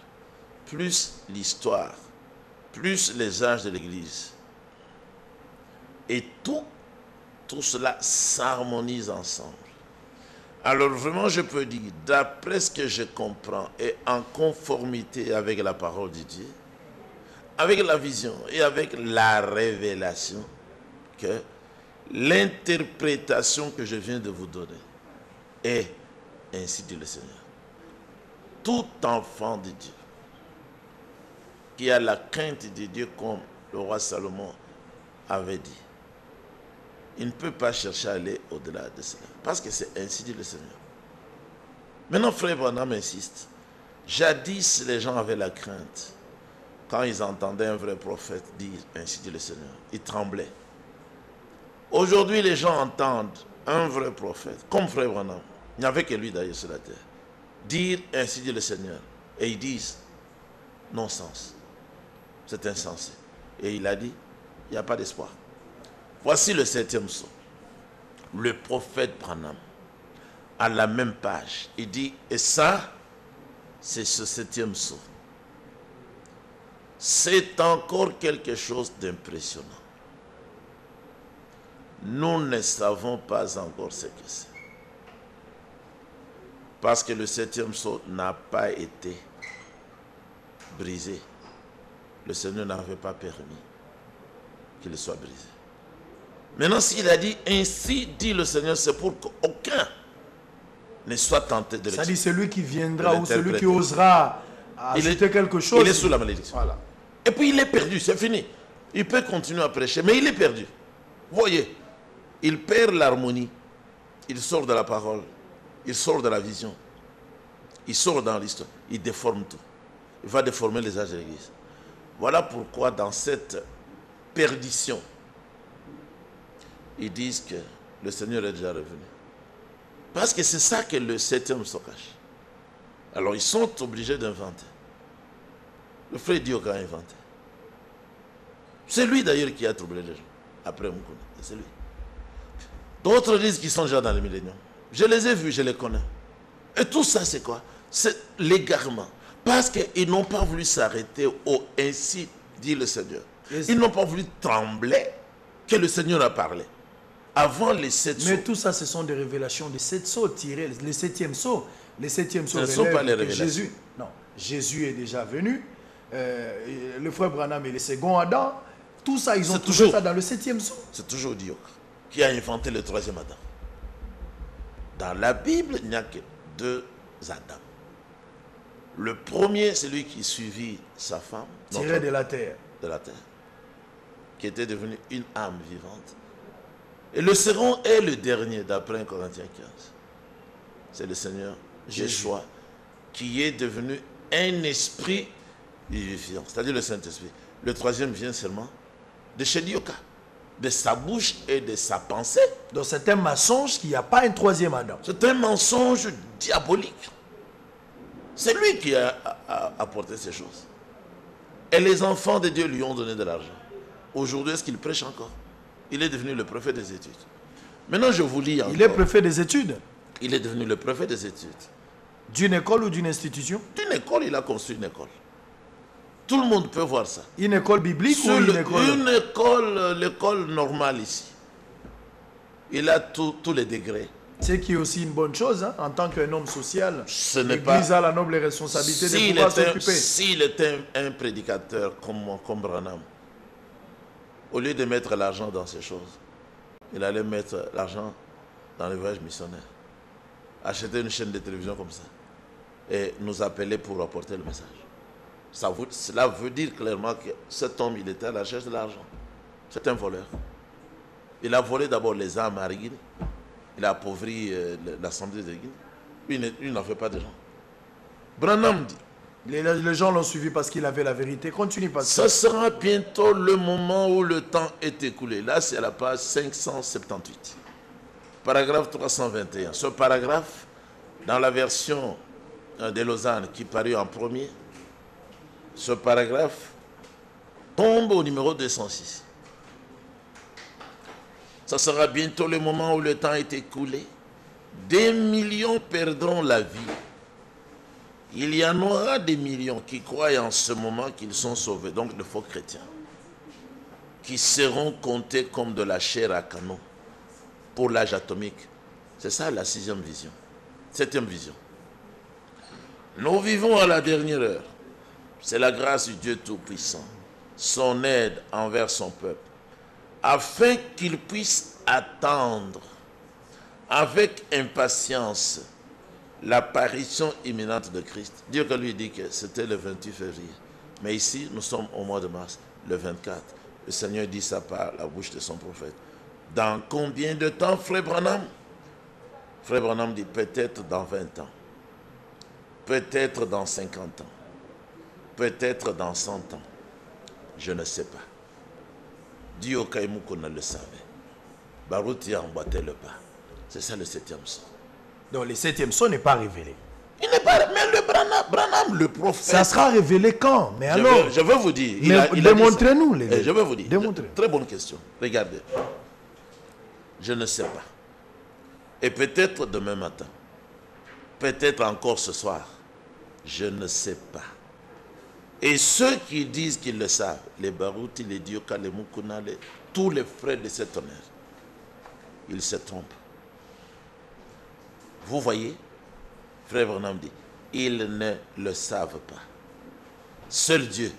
Speaker 2: plus l'histoire, plus les âges de l'Église. Et tout cela s'harmonise ensemble. Alors vraiment, je peux dire, d'après ce que je comprends et en conformité avec la parole de Dieu, avec la vision et avec la révélation, que l'interprétation que je viens de vous donner est ainsi dit le Seigneur. Tout enfant de Dieu qui a la crainte de Dieu, comme le roi Salomon avait dit, il ne peut pas chercher à aller au-delà de cela. Parce que c'est ainsi dit le Seigneur. Maintenant, frère Branham insiste. Jadis, les gens avaient la crainte. Quand ils entendaient un vrai prophète dire ainsi dit le Seigneur, ils tremblaient. Aujourd'hui, les gens entendent un vrai prophète, comme frère Branham. Il n'y avait que lui d'ailleurs sur la terre. Dire ainsi dit le Seigneur. Et ils disent non-sens. C'est insensé. Et il a dit, il n'y a pas d'espoir. Voici le 7e psaume. Le prophète Branham, à la même page, il dit, et ça, c'est ce 7e psaume. C'est encore quelque chose d'impressionnant. Nous ne savons pas encore ce que c'est. Parce que le 7e psaume n'a pas été brisé. Le Seigneur n'avait pas permis qu'il soit brisé. Maintenant, s'il a dit ainsi dit le Seigneur, c'est pour qu'aucun ne soit tenté de
Speaker 1: ça dit celui qui viendra ou celui qui osera ajouter quelque chose.
Speaker 2: Il est sous la malédiction. Voilà. Et puis il est perdu, c'est fini. Il peut continuer à prêcher, mais il est perdu. Voyez, il perd l'harmonie. Il sort de la parole. Il sort de la vision. Il sort dans l'histoire. Il déforme tout. Il va déformer les âges de l'Église. Voilà pourquoi dans cette perdition, ils disent que le Seigneur est déjà revenu. Parce que c'est ça que le 7e se cache. Alors ils sont obligés d'inventer. Le frère Dioka a inventé. C'est lui d'ailleurs qui a troublé les gens. Après Moukouna, c'est lui. D'autres disent qu'ils sont déjà dans le millénium. Je les ai vus, je les connais. Et tout ça c'est quoi? C'est l'égarement. Parce qu'ils n'ont pas voulu s'arrêter au ainsi dit le Seigneur. Ils n'ont pas voulu trembler que le Seigneur a parlé. Avant les 7 sceaux.
Speaker 1: Mais tout ça, ce sont des révélations des 7 sceaux tirés. Les 7e sceau. Les 7e sceau.
Speaker 2: Ce ne sont pas les révélations.
Speaker 1: Jésus est déjà venu. Le frère Branham est le second Adam. Tout ça, ils ont
Speaker 2: trouvé
Speaker 1: ça dans le 7e sceau.
Speaker 2: C'est toujours Dieu qui a inventé le 3e Adam. Dans la Bible, il n'y a que 2 Adams. Le premier, c'est lui qui suivit sa femme.
Speaker 1: Tiré de la terre.
Speaker 2: De la terre. Qui était devenue une âme vivante. Et le second est le dernier, d'après 1 Corinthiens 15. C'est le Seigneur Jésus-Christ qui est devenu un esprit vivifiant, c'est-à-dire le Saint-Esprit. Le 3e vient seulement de chez Dioka, de sa bouche et de sa pensée.
Speaker 1: Donc c'est un mensonge qu'il n'y a pas un 3e Adam.
Speaker 2: C'est un mensonge diabolique. C'est lui qui a apporté ces choses. Et les enfants de Dieu lui ont donné de l'argent. Aujourd'hui, est-ce qu'il prêche encore? Il est devenu le préfet des études. Maintenant, je vous lis encore.
Speaker 1: Il est préfet des études?
Speaker 2: Il est devenu le préfet des études.
Speaker 1: D'une école ou d'une institution?
Speaker 2: D'une école, il a construit une école. Tout le monde peut voir ça.
Speaker 1: Une école biblique ou une école?
Speaker 2: Une école, l'école normale ici. Il a tous les degrés.
Speaker 1: C'est qui est aussi une bonne chose, hein, en tant qu'un homme social.
Speaker 2: L'Église
Speaker 1: a la noble responsabilité de pouvoir s'occuper.
Speaker 2: S'il était un prédicateur comme Branham, au lieu de mettre l'argent dans ces choses, il allait mettre l'argent dans les voyages missionnaires. Acheter une chaîne de télévision comme ça. Et nous appeler pour apporter le message. Cela veut dire clairement que cet homme, il était à la recherche de l'argent. C'est un voleur. Il a volé d'abord les âmes à Guinée. Il a appauvri l'assemblée de Guinée. Il n'en fait pas de gens. Branham dit.
Speaker 1: Les gens l'ont suivi parce qu'il avait la vérité. Continue,
Speaker 2: Ce
Speaker 1: pasteur.
Speaker 2: sera bientôt le moment où le temps est écoulé. Là, c'est à la page 578. Paragraphe 321. Ce paragraphe, dans la version de Lausanne qui parut en premier, ce paragraphe tombe au numéro 206. Ça sera bientôt le moment où le temps est écoulé. Des millions perdront la vie. Il y en aura des millions qui croient en ce moment qu'ils sont sauvés, donc de faux chrétiens, qui seront comptés comme de la chair à canon pour l'âge atomique. C'est ça la 6e vision. Septième vision. Nous vivons à la dernière heure. C'est la grâce du Dieu Tout-Puissant, son aide envers son peuple, afin qu'il puisse attendre avec impatience l'apparition imminente de Christ. Dieu que lui dit que c'était le 28 février. Mais ici, nous sommes au mois de mars, le 24. Le Seigneur dit ça par la bouche de son prophète. Dans combien de temps, frère Branham? Frère Branham dit peut-être dans 20 ans, peut-être dans 50 ans, peut-être dans 100 ans. Je ne sais pas. Dieu au Kaïmou qu'on le savait. Barouti a emboîté le pas. C'est ça le septième son.
Speaker 1: Donc le septième son n'est pas révélé.
Speaker 2: Il n'est pas... Mais le Branham, le prophète...
Speaker 1: Ça sera révélé quand? Mais alors...
Speaker 2: Je veux vous dire...
Speaker 1: Démontrez-nous les gars.
Speaker 2: Je veux vous dire.
Speaker 1: Démontrez.
Speaker 2: Très bonne question. Regardez. Je ne sais pas. Et peut-être demain matin. Peut-être encore ce soir. Je ne sais pas. Et ceux qui disent qu'ils le savent, les Barouti, les Dioka, les Mukuna, tous les frères de cet honneur, ils se trompent. Vous voyez, frère Branham dit, ils ne le savent pas. Seul Dieu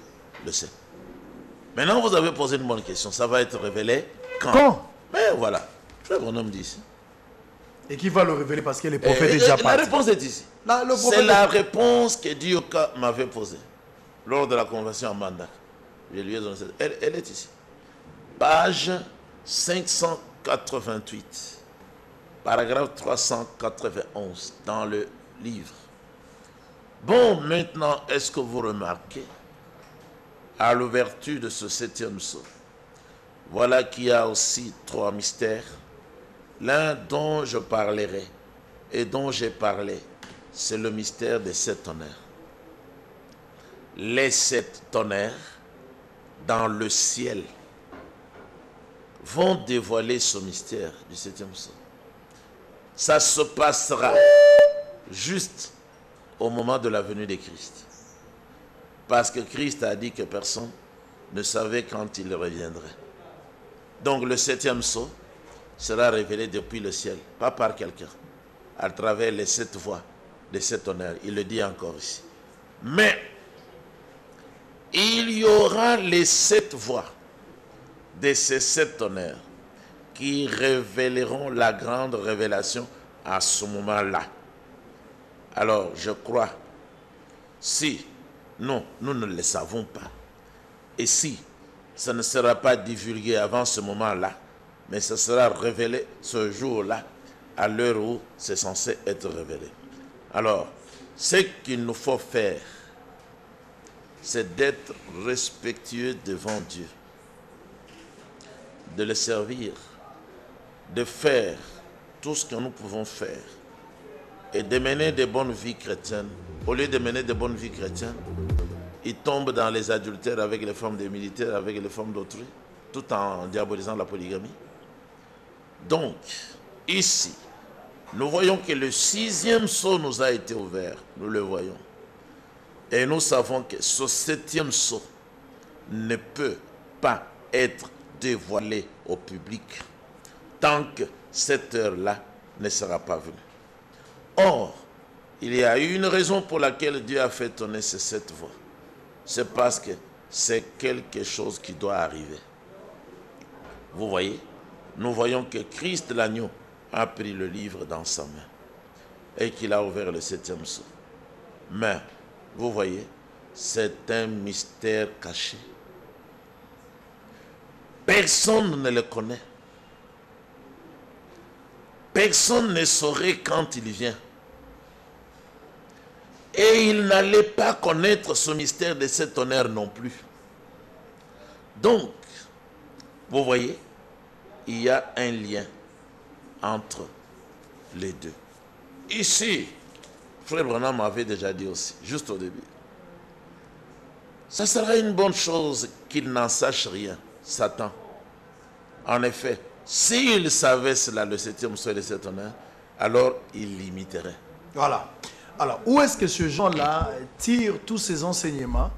Speaker 2: le sait. Maintenant, vous avez posé une bonne question. Ça va être révélé quand? Mais voilà, frère Branham dit ici.
Speaker 1: Et qui va le révéler parce que les prophètes est déjà parti.
Speaker 2: La réponse est ici. C'est la réponse que Dioka m'avait posée lors de la convention en mandat. Je lui ai donné cette... Elle est ici. Page 588. Paragraphe 391 dans le livre. Bon, maintenant, est-ce que vous remarquez, à l'ouverture de ce septième sceau, voilà qu'il y a aussi 3 mystères. L'un dont je parlerai et dont j'ai parlé, c'est le mystère des 7 tonnerres. Les 7 tonnerres dans le ciel vont dévoiler ce mystère du septième sceau. Ça se passera juste au moment de la venue de Christ. Parce que Christ a dit que personne ne savait quand il reviendrait. Donc le septième sceau sera révélé depuis le ciel, pas par quelqu'un, à travers les 7 voix, les 7 tonnerres. Il le dit encore ici. Mais il y aura les 7 voix de ces 7 tonnerres qui révéleront la grande révélation à ce moment-là. Alors, je crois, si nous ne le savons pas, et si ça ne sera pas divulgué avant ce moment-là, mais ça sera révélé ce jour-là, à l'heure où c'est censé être révélé. Alors, ce qu'il nous faut faire, c'est d'être respectueux devant Dieu, de le servir, de faire tout ce que nous pouvons faire et de mener de bonnes vies chrétiennes. Au lieu de mener de bonnes vies chrétiennes, ils tombent dans les adultères avec les femmes des militaires, avec les femmes d'autrui, tout en diabolisant la polygamie. Donc, ici, nous voyons que le 6e sceau nous a été ouvert, nous le voyons. Et nous savons que ce 7e sceau ne peut pas être dévoilé au public tant que cette heure-là ne sera pas venue. Or, il y a une raison pour laquelle Dieu a fait tonner ces 7 voix. C'est parce que c'est quelque chose qui doit arriver. Vous voyez, nous voyons que Christ l'agneau a pris le livre dans sa main et qu'il a ouvert le 7e sceau. Mais, vous voyez, c'est un mystère caché. Personne ne le connaît. Personne ne saurait quand il vient. Et il n'allait pas connaître ce mystère de cet honneur non plus. Donc, vous voyez, il y a un lien entre les deux. Ici, Frère Branham m'avait déjà dit aussi, juste au début, ça sera une bonne chose qu'il n'en sache rien, Satan. En effet, s'il savait cela, le 7e sceau et le 7 honneur, alors il l'imiterait.
Speaker 1: Voilà. Alors, où est-ce que ce Jean-là tire tous ces enseignements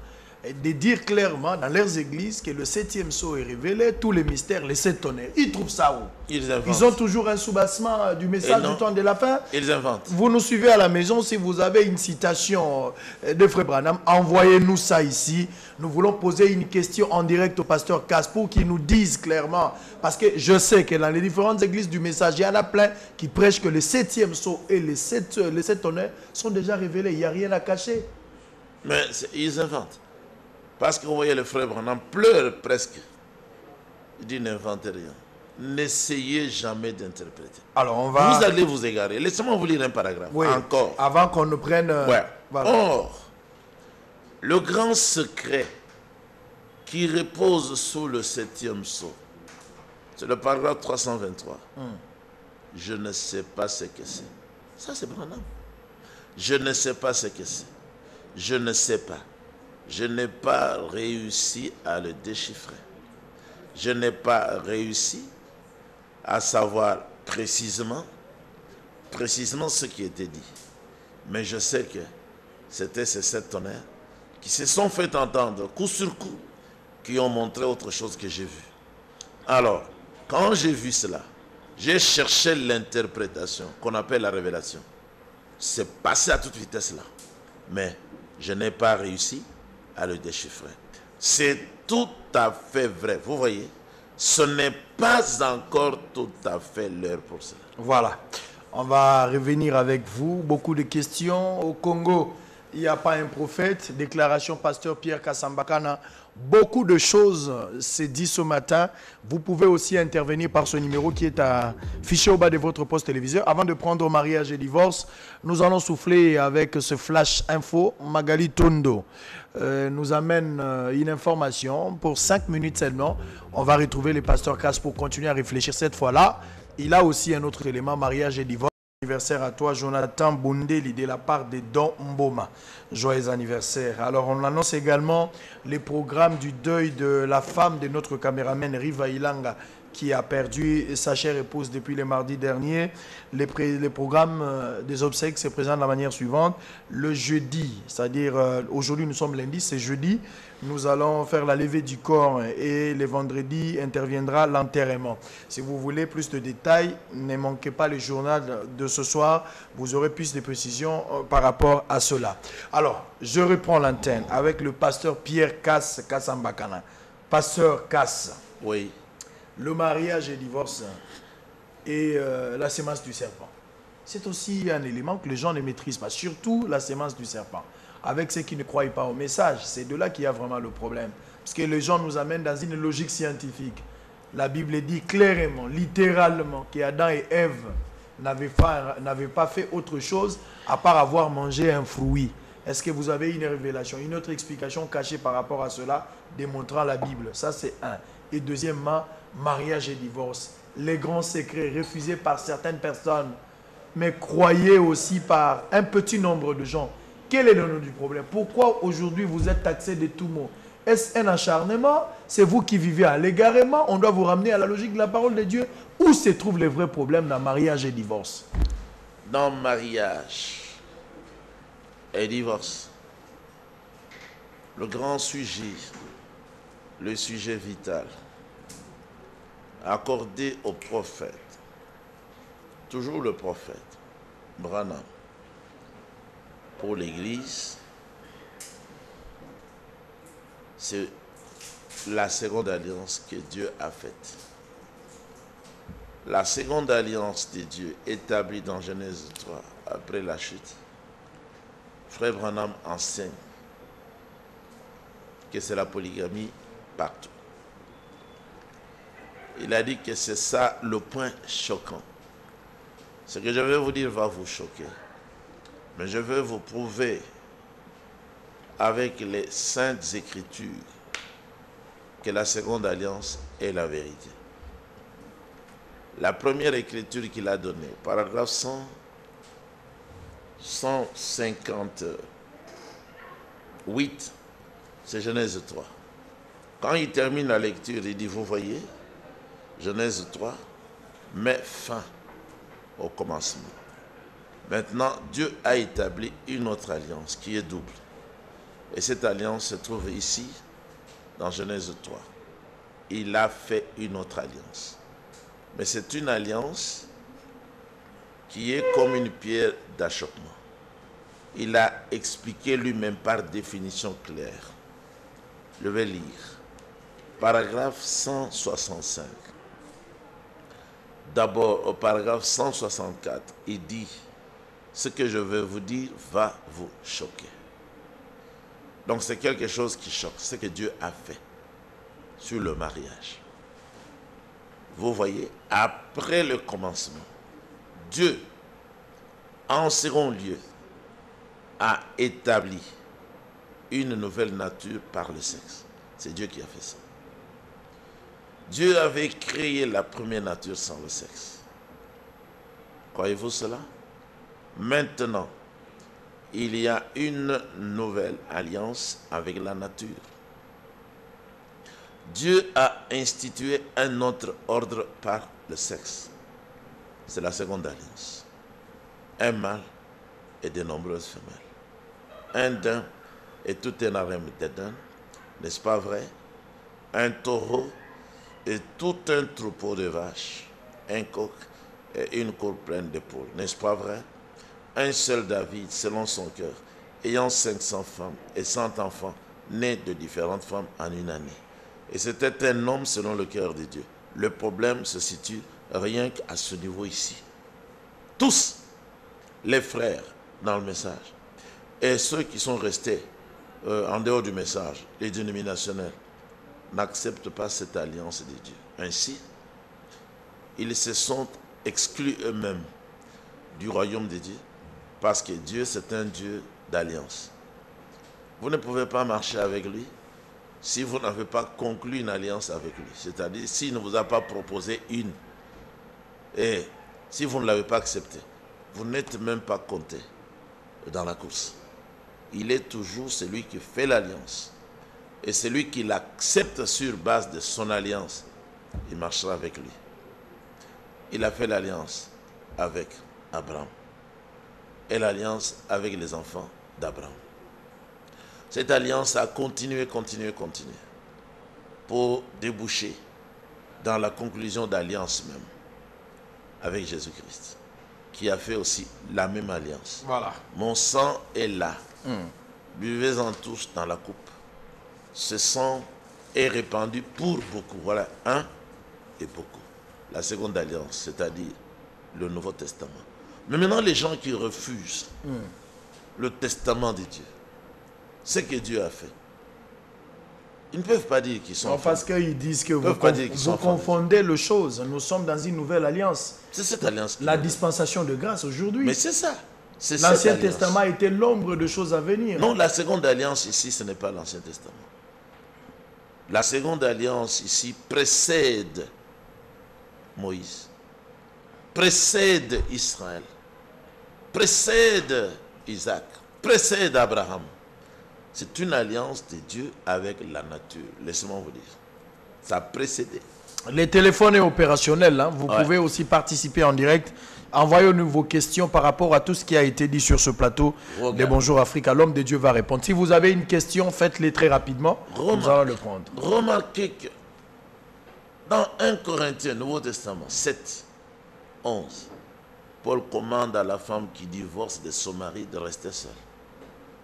Speaker 1: de dire clairement dans leurs églises que le 7e sceau est révélé, tous les mystères, les 7 tonnerres. Ils trouvent ça où? Ils ont toujours un soubassement du message du temps de la fin.
Speaker 2: Ils inventent.
Speaker 1: Vous nous suivez à la maison, si vous avez une citation de Frère Branham, envoyez-nous ça ici. Nous voulons poser une question en direct au pasteur Cass pour qu'il nous dise clairement. Parce que je sais que dans les différentes églises du message, il y en a plein qui prêchent que le 7e sceau et les 7 tonnerres sont déjà révélés. Il n'y a rien à cacher.
Speaker 2: Mais ils inventent. Parce que vous voyez, le frère Branham pleure presque. Il dit n'inventez rien. N'essayez jamais d'interpréter.
Speaker 1: Alors on va...
Speaker 2: Vous allez vous égarer. Laissez-moi vous lire un paragraphe.
Speaker 1: Oui,
Speaker 2: encore.
Speaker 1: Avant qu'on nous prenne...
Speaker 2: Ouais.
Speaker 1: Voilà.
Speaker 2: Or, le grand secret qui repose sous le 7e sceau, c'est le paragraphe 323. Je ne sais pas ce que c'est. Ça, c'est Branham. Je ne sais pas ce que c'est. Je ne sais pas. Je n'ai pas réussi à le déchiffrer. Je n'ai pas réussi à savoir précisément ce qui était dit. Mais je sais que c'était ces 7 tonnerres qui se sont fait entendre coup sur coup, qui ont montré autre chose que j'ai vu. Alors, quand j'ai vu cela, j'ai cherché l'interprétation qu'on appelle la révélation. C'est passé à toute vitesse là. Mais je n'ai pas réussi à le déchiffrer. C'est tout à fait vrai. Vous voyez, ce n'est pas encore tout à fait l'heure pour cela.
Speaker 1: Voilà. On va revenir avec vous. Beaucoup de questions. Au Congo, il n'y a pas un prophète. Déclaration pasteur Pierre Kasambakana. Beaucoup de choses s'est dit ce matin. Vous pouvez aussi intervenir par ce numéro qui est affiché au bas de votre poste téléviseur. Avant de prendre mariage et divorce, nous allons souffler avec ce flash info. Magali Tondo nous amène une information pour 5 minutes seulement. On va retrouver le pasteur Cass pour continuer à réfléchir cette fois-là. Il a aussi un autre élément, mariage et divorce. Anniversaire à toi, Jonathan Bundeli, de la part de Don Mboma. Joyeux anniversaire. Alors, on annonce également les programmes du deuil de la femme de notre caméraman Riva Ilanga, qui a perdu sa chère épouse depuis le mardi dernier. Les programmes des obsèques se présentent de la manière suivante. Le jeudi, c'est-à-dire aujourd'hui nous sommes lundi, c'est jeudi, nous allons faire la levée du corps et le vendredi interviendra l'enterrement. Si vous voulez plus de détails, ne manquez pas le journal de ce soir, vous aurez plus de précisions par rapport à cela. Alors, je reprends l'antenne avec le pasteur Pierre Kasambakana. Pasteur Kass.
Speaker 2: Oui.
Speaker 1: Le mariage et le divorce et la sémence du serpent. C'est aussi un élément que les gens ne maîtrisent pas, surtout la sémence du serpent. Avec ceux qui ne croient pas au message, c'est de là qu'il y a vraiment le problème. Parce que les gens nous amènent dans une logique scientifique. La Bible dit clairement, littéralement, qu'Adam et Ève n'avaient pas fait autre chose à part avoir mangé un fruit. Est-ce que vous avez une révélation, une autre explication cachée par rapport à cela, démontrant la Bible? Ça, c'est un. Et deuxièmement, mariage et divorce. Les grands secrets refusés par certaines personnes, mais croyés aussi par un petit nombre de gens. Quel est le nom du problème? Pourquoi aujourd'hui vous êtes taxé de tout mot? Est-ce un acharnement? C'est vous qui vivez à l'égarement? On doit vous ramener à la logique de la parole de Dieu? Où se trouvent les vrais problèmes dans mariage et divorce?
Speaker 2: Dans mariage et divorce, le grand sujet, le sujet vital, accordé au prophète, toujours le prophète, Branham, pour l'Église, c'est la seconde alliance que Dieu a faite. La seconde alliance de Dieu établie dans Genèse 3, après la chute, Frère Branham enseigne que c'est la polygamie partout. Il a dit que c'est ça le point choquant. Ce que je vais vous dire va vous choquer. Mais je veux vous prouver avec les saintes écritures que la seconde alliance est la vérité. La première écriture qu'il a donnée, paragraphe 158, c'est Genèse 3. Quand il termine la lecture, il dit, vous voyez, Genèse 3 met fin au commencement. Maintenant, Dieu a établi une autre alliance qui est double. Et cette alliance se trouve ici, dans Genèse 3. Il a fait une autre alliance. Mais c'est une alliance qui est comme une pierre d'achoppement. Il a expliqué lui-même par définition claire. Je vais lire. Paragraphe 165. D'abord, au paragraphe 164, il dit « Ce que je vais vous dire va vous choquer ». Donc c'est quelque chose qui choque, ce que Dieu a fait sur le mariage. Vous voyez, après le commencement, Dieu, en second lieu, a établi une nouvelle nature par le sexe. C'est Dieu qui a fait ça. Dieu avait créé la première nature sans le sexe. Croyez-vous cela? Maintenant, il y a une nouvelle alliance avec la nature. Dieu a institué un autre ordre par le sexe. C'est la seconde alliance. Un mâle et de nombreuses femelles. Un daim et tout un harem d'Éden, n'est-ce pas vrai? Un taureau et tout un troupeau de vaches, un coq et une cour pleine d'épaules, n'est-ce pas vrai? Un seul David, selon son cœur, ayant 500 femmes et 100 enfants, nés de différentes femmes en une année. Et c'était un homme selon le cœur de Dieu. Le problème se situe rien qu'à ce niveau ici. Tous les frères dans le message et ceux qui sont restés en dehors du message, les dénominationnels, n'acceptent pas cette alliance de Dieu. Ainsi, ils se sont exclus eux-mêmes du royaume de Dieu parce que Dieu, c'est un Dieu d'alliance. Vous ne pouvez pas marcher avec lui si vous n'avez pas conclu une alliance avec lui. C'est-à-dire, s'il ne vous a pas proposé une, et si vous ne l'avez pas accepté, vous n'êtes même pas compté dans la course. Il est toujours celui qui fait l'alliance. Et celui qui l'accepte sur base de son alliance, il marchera avec lui. Il a fait l'alliance avec Abraham et l'alliance avec les enfants d'Abraham. Cette alliance a continué pour déboucher dans la conclusion d'alliance même avec Jésus-Christ, qui a fait aussi la même alliance.
Speaker 1: Voilà.
Speaker 2: Mon sang est là. Buvez-en tous dans la coupe. Ce sang est répandu pour beaucoup. Voilà, un et beaucoup. La seconde alliance, c'est-à-dire le Nouveau Testament. Mais maintenant, les gens qui refusent le testament de Dieu, ce que Dieu a fait, ils ne peuvent pas dire qu'ils sont...
Speaker 1: Non, parce qu'ils disent que vous confondez les choses. Nous sommes dans une nouvelle alliance.
Speaker 2: C'est cette alliance.
Speaker 1: La dispensation de grâce aujourd'hui.
Speaker 2: Mais c'est ça.
Speaker 1: L'Ancien Testament était l'ombre de choses à venir.
Speaker 2: Non, la seconde alliance ici, ce n'est pas l'Ancien Testament. La seconde alliance ici précède Moïse, précède Israël, précède Isaac, précède Abraham. C'est une alliance de Dieu avec la nature. Laissez-moi vous dire. Ça a précédé.
Speaker 1: Les téléphones est opérationnel. Hein. Vous pouvez aussi participer en direct. Envoyez-nous vos questions par rapport à tout ce qui a été dit sur ce plateau de Bonjour Africa. L'homme de Dieu va répondre. Si vous avez une question, faites-les très rapidement. Nous allons le prendre.
Speaker 2: Remarquez que dans 1 Corinthiens, Nouveau Testament, 7, 11, Paul commande à la femme qui divorce de son mari de rester seule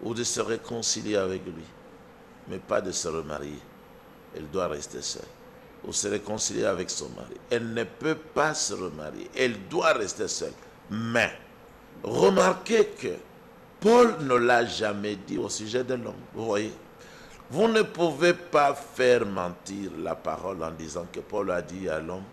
Speaker 2: ou de se réconcilier avec lui, mais pas de se remarier. Elle doit rester seule ou se réconcilier avec son mari. Elle ne peut pas se remarier. Elle doit rester seule. Mais, remarquez que Paul ne l'a jamais dit au sujet de l'homme. Vous voyez? Vous ne pouvez pas faire mentir la parole en disant que Paul a dit à l'homme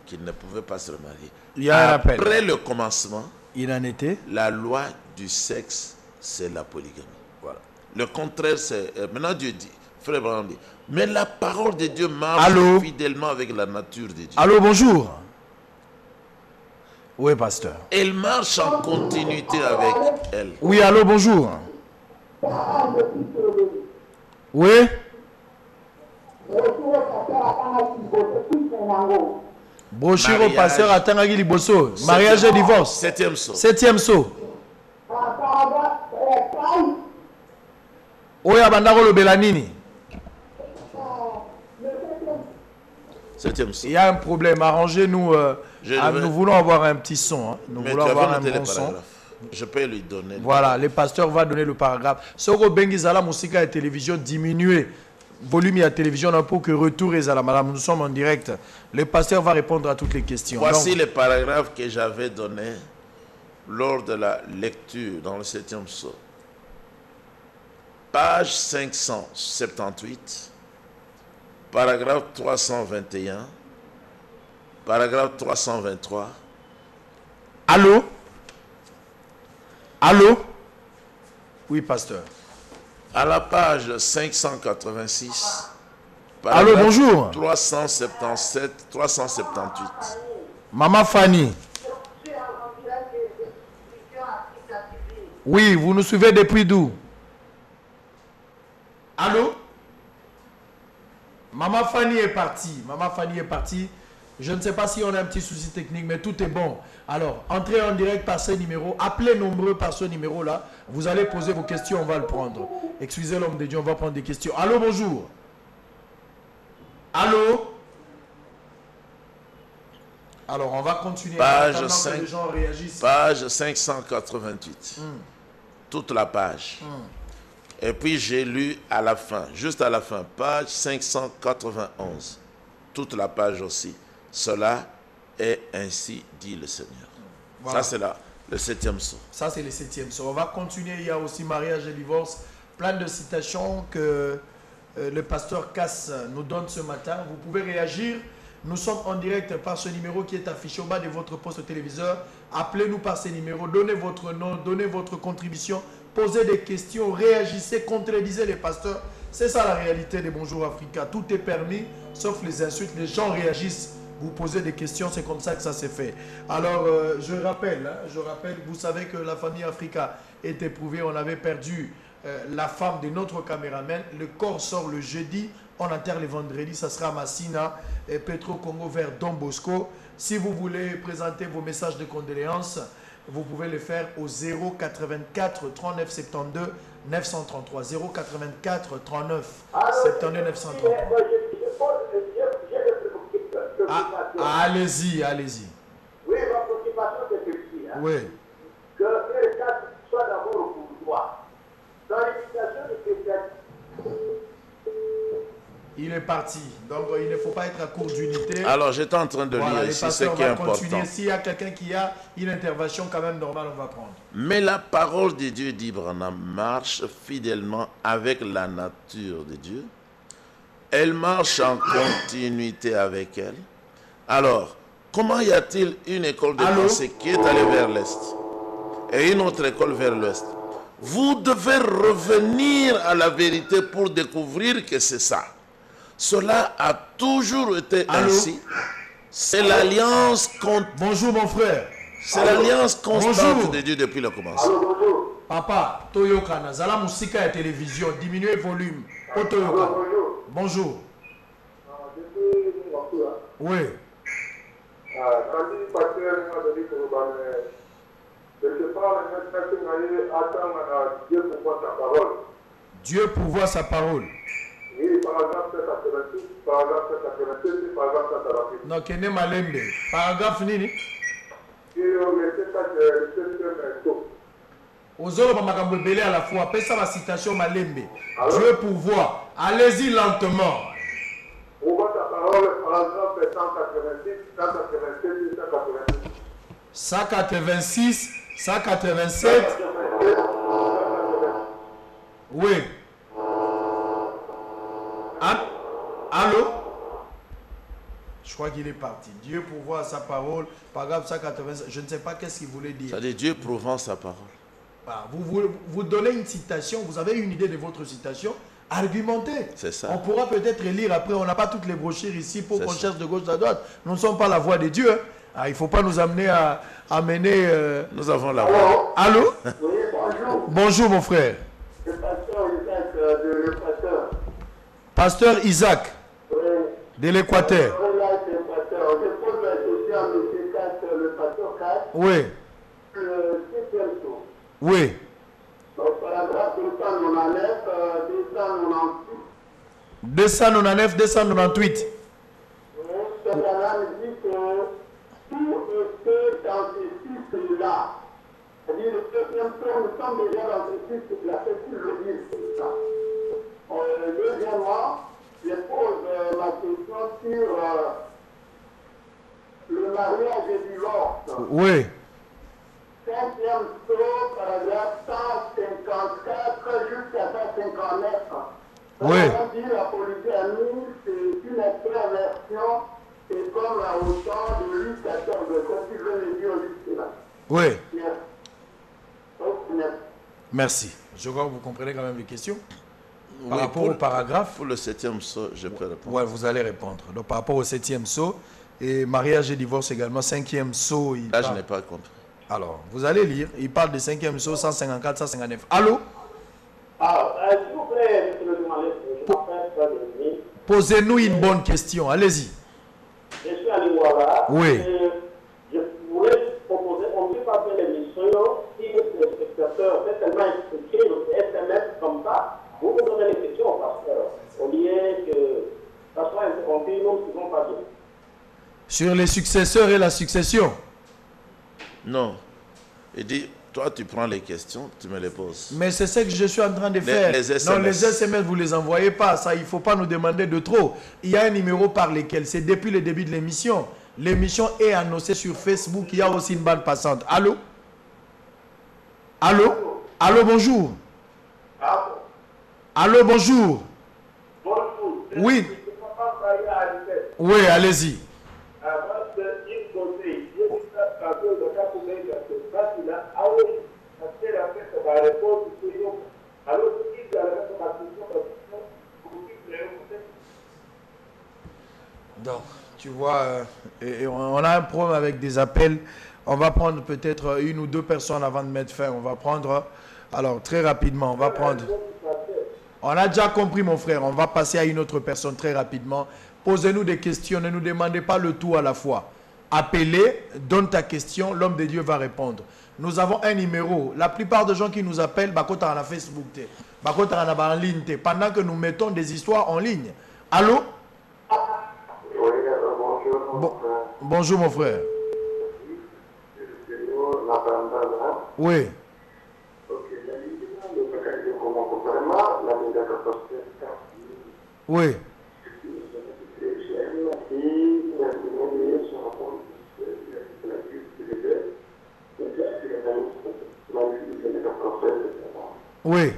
Speaker 2: qu'il ne pouvait pas se remarier.
Speaker 1: Il y a un appel.
Speaker 2: Après le commencement,
Speaker 1: il en était.
Speaker 2: La loi du sexe, c'est la polygamie. Voilà. Le contraire, c'est... maintenant Dieu dit, frère Abraham dit, mais la parole de Dieu marche fidèlement avec la nature de Dieu.
Speaker 1: Allô, bonjour. Oui, pasteur.
Speaker 2: Elle marche en continuité avec elle.
Speaker 1: Oui, allô, bonjour. Oui. Brochiro pasteur Atangagi Liboso. Mariage et divorce.
Speaker 2: Septième saut.
Speaker 1: Septième saut. Oya bandako le Belanini.
Speaker 2: 7e son.
Speaker 1: Il y a un problème. Arrangez-nous. Nous voulons avoir un petit son. Hein. Nous voulons avoir un bon son.
Speaker 2: Je peux lui donner.
Speaker 1: Voilà, le pasteur va donner le paragraphe. Soko Bengizala, musique et télévision, diminuer volume à télévision pour que retour est à la madame. Nous sommes en direct. Le pasteur va répondre à toutes les questions.
Speaker 2: Voici les paragraphes que j'avais donnés lors de la lecture dans le 7e psaume. Page 578, paragraphe 321, paragraphe 323.
Speaker 1: Allô? Allô? Oui, pasteur.
Speaker 2: À la page 586.
Speaker 1: Allô, bonjour.
Speaker 2: 377, 378.
Speaker 1: Maman Fanny. Oui, vous nous suivez depuis d'où? Allô? Maman Fanny est partie. Maman Fanny est partie. Je ne sais pas si on a un petit souci technique, mais tout est bon. Alors, entrez en direct par ce numéro. Appelez nombreux par ce numéro-là. Vous allez poser vos questions, on va le prendre. Excusez l'homme de Dieu, on va prendre des questions. Allô, bonjour. Allô? Alors, on va continuer.
Speaker 2: Page,
Speaker 1: Que les gens réagissent.
Speaker 2: Page 588. Toute la page. Et puis, j'ai lu à la fin, juste à la fin, page 591. Toute la page aussi. Cela est ainsi dit le Seigneur. Voilà. Ça, c'est le 7e psaume.
Speaker 1: Ça, c'est le 7e psaume. On va continuer. Il y a aussi mariage et divorce. Plein de citations que le pasteur Cass nous donne ce matin. Vous pouvez réagir. Nous sommes en direct par ce numéro qui est affiché au bas de votre poste téléviseur. Appelez-nous par ce numéro. Donnez votre nom, donnez votre contribution. Posez des questions, réagissez, contredisez les pasteurs. C'est ça la réalité de Bonjour Africa. Tout est permis, sauf les insultes. Les gens réagissent. Vous posez des questions, c'est comme ça que ça s'est fait. Alors, je rappelle, vous savez que la famille Africa est éprouvée. On avait perdu la femme de notre caméraman. Le corps sort le jeudi. On enterre le vendredi. Ça sera à Massina, et Petro Congo vers Don Bosco. Si vous voulez présenter vos messages de condoléances, vous pouvez le faire au 084 39 72 933. 084 39 72 933. Allez-y, allez-y.
Speaker 3: Oui, ma préoccupation c'est celle-ci. Hein?
Speaker 1: Oui.
Speaker 3: Que l'État soit d'abord pour toi. Dans l'éducation de spécialistes.
Speaker 1: Il est parti. Donc, il ne faut pas être à court d'unité.
Speaker 2: Alors, j'étais en train de lire ici ce qui est important.
Speaker 1: S'il y a quelqu'un qui a une intervention quand même normale, on va prendre.
Speaker 2: Mais la parole de Dieu, dit Branham, marche fidèlement avec la nature de Dieu. Elle marche en continuité avec elle. Alors, comment y a-t-il une école de pensée qui est allée vers l'Est et une autre école vers l'Ouest? Vous devez revenir à la vérité pour découvrir que c'est ça. Cela a toujours été ainsi. C'est l'alliance
Speaker 1: Bonjour mon frère.
Speaker 2: C'est l'alliance constante de Dieu depuis le commencement.
Speaker 1: Papa, Toyokana, Zala Musika et télévision, diminuez le volume. Toyokana. Bonjour. Oui. Dieu pourvoit sa parole.
Speaker 3: Oui, paragraphe 786, paragraphe 787, paragraphe 788.
Speaker 1: Non, Kene Malembe. Paragraphe nini? Ozolo Bamakambo Belé à la fois. Après ça, la citation Malembe. Dieu pourvoit. Allez-y lentement.
Speaker 3: On voit ta parole, paragraphe 186, 187,
Speaker 1: 186, 187. Oui. Allô? Je crois qu'il est parti. Dieu pourvoit sa parole. Paragraphe 187. Je ne sais pas qu'est-ce qu'il voulait dire.
Speaker 2: Ça dit Dieu prouvant sa parole.
Speaker 1: Vous donnez une citation. Vous avez une idée de votre citation. Argumentez.
Speaker 2: C'est ça.
Speaker 1: On pourra peut-être lire après. On n'a pas toutes les brochures ici pour qu'on cherche de gauche à droite. Nous ne sommes pas la voix de Dieu. Hein. Il ne faut pas nous amener à mener...
Speaker 2: Nous avons la voix.
Speaker 1: Allô?
Speaker 3: oui, bonjour.
Speaker 1: Bonjour mon frère.
Speaker 3: Le pasteur Isaac de l'Équateur.
Speaker 1: Pasteur Isaac.
Speaker 3: Oui.
Speaker 1: De l'Équateur.
Speaker 3: Je pose la question à M. Cass, le pasteur Cass.
Speaker 1: Oui.
Speaker 3: Le 7e tour.
Speaker 1: Oui.
Speaker 3: Donc, paragraphe 299, dit
Speaker 1: 299, 298.
Speaker 3: Ce canal dit que tout était dans ces cycles-là. C'est-à-dire le deuxième tour, nous sommes déjà dans ces cycles-là. C'est sur le dire comme ça. Deuxièmement, je pose ma question sur le mariage et divorce.
Speaker 1: Oui.
Speaker 3: 5e saut, paragraphe 154 jusqu'à 159.
Speaker 1: Oui.
Speaker 3: On dit la polygamie, c'est une perversion, c'est comme la hauteur de Louis XIV, comme tu veux le dire jusque-là.
Speaker 1: Oui.
Speaker 3: Merci.
Speaker 1: Merci. Je crois que vous comprenez quand même les questions. Par
Speaker 2: Oui,
Speaker 1: rapport au paragraphe.
Speaker 2: Pour le 7e saut, je peux répondre.
Speaker 1: Oui, vous allez répondre. Donc par rapport au 7e saut, et mariage et divorce également, 5e saut.
Speaker 2: Là, je n'ai pas compris.
Speaker 1: Alors, vous allez lire. Il parle de 5e saut, 154, 159. Allô?
Speaker 3: S'il vous plaît, monsieur le journaliste, je m'appelle Frédéric.
Speaker 1: Posez-nous une bonne question. Allez-y.
Speaker 3: Je suis à l'Ivoire.
Speaker 1: Oui.
Speaker 3: Je voulais proposer, on ne peut pas faire l'émission si les spectateurs fait tellement expliquer le SMS comme ça. Vous me donnez les questions au pasteur. Au lieu que ça soit interrompu, nous ne pouvons pas bien.
Speaker 1: Sur les successeurs et la succession.
Speaker 2: Non. Il dit, toi, tu prends les questions, tu me les poses.
Speaker 1: Mais c'est ce que je suis en train de faire.
Speaker 2: Les SMS.
Speaker 1: Non, les SMS, vous ne les envoyez pas. Ça, il ne faut pas nous demander de trop. Il y a un numéro par lequel, c'est depuis le début de l'émission. L'émission est annoncée sur Facebook. Il y a aussi une bande passante. Allô? Allô? Allô, bonjour. Allô, bonjour.
Speaker 3: Bonjour.
Speaker 1: Oui. Oui, allez-y. Donc, tu vois, on a un problème avec des appels. On va prendre peut-être une ou deux personnes avant de mettre fin. On va prendre, alors très rapidement, on va prendre... On a déjà compris, mon frère. On va passer à une autre personne très rapidement. Posez-nous des questions. Ne nous demandez pas le tout à la fois. Appelez, donne ta question. L'homme de Dieu va répondre. Nous avons un numéro. La plupart des gens qui nous appellent, bakota na Facebook, bakota na en ligne, pendant que nous mettons des histoires en ligne. Allô? Bonjour, mon frère. Oui. Oui. Oui.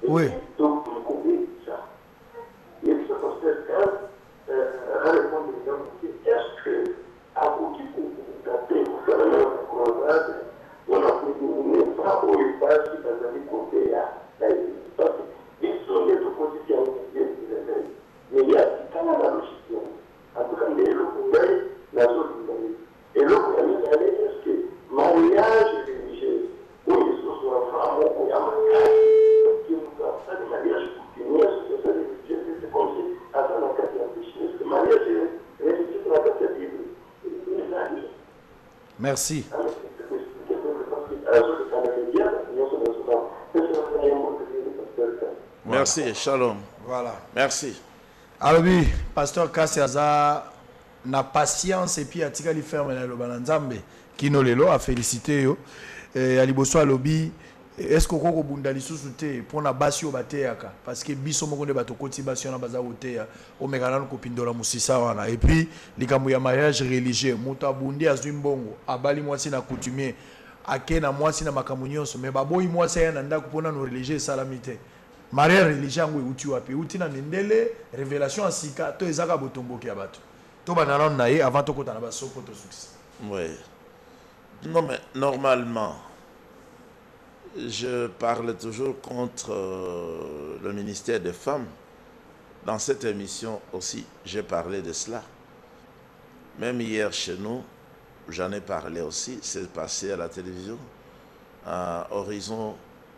Speaker 1: Oui. Merci.
Speaker 2: Merci, shalom.
Speaker 1: Voilà.
Speaker 2: Merci.
Speaker 1: Alors oui, pasteur Kassiaza na patience et puis atika li ferme na loba nzambe kino lelo a félicité yo a liboso a lobi est-ce que koko bunda lisusu te pona basi o bateyaka parce que biso moko nde bato koti basi na baza oteya o mekana ko pindola musisa wana et puis likambo ya mariage religieux moto abundi azwi mbongo abali mwasi na coutumier ake na mwasi na makambo nyonso mais baboyi mwasi ya na ndako pona no religieux salamité mariage religieux ngo uti wapi uti na mindele révélation asika to ezaka botomboki ya bato to banana na ye avant to kota na basoko to succès.
Speaker 2: Oui. Non mais normalement je parle toujours contre le ministère des Femmes. Dans cette émission aussi, j'ai parlé de cela. Même hier chez nous, j'en ai parlé aussi. C'est passé à la télévision, à Horizon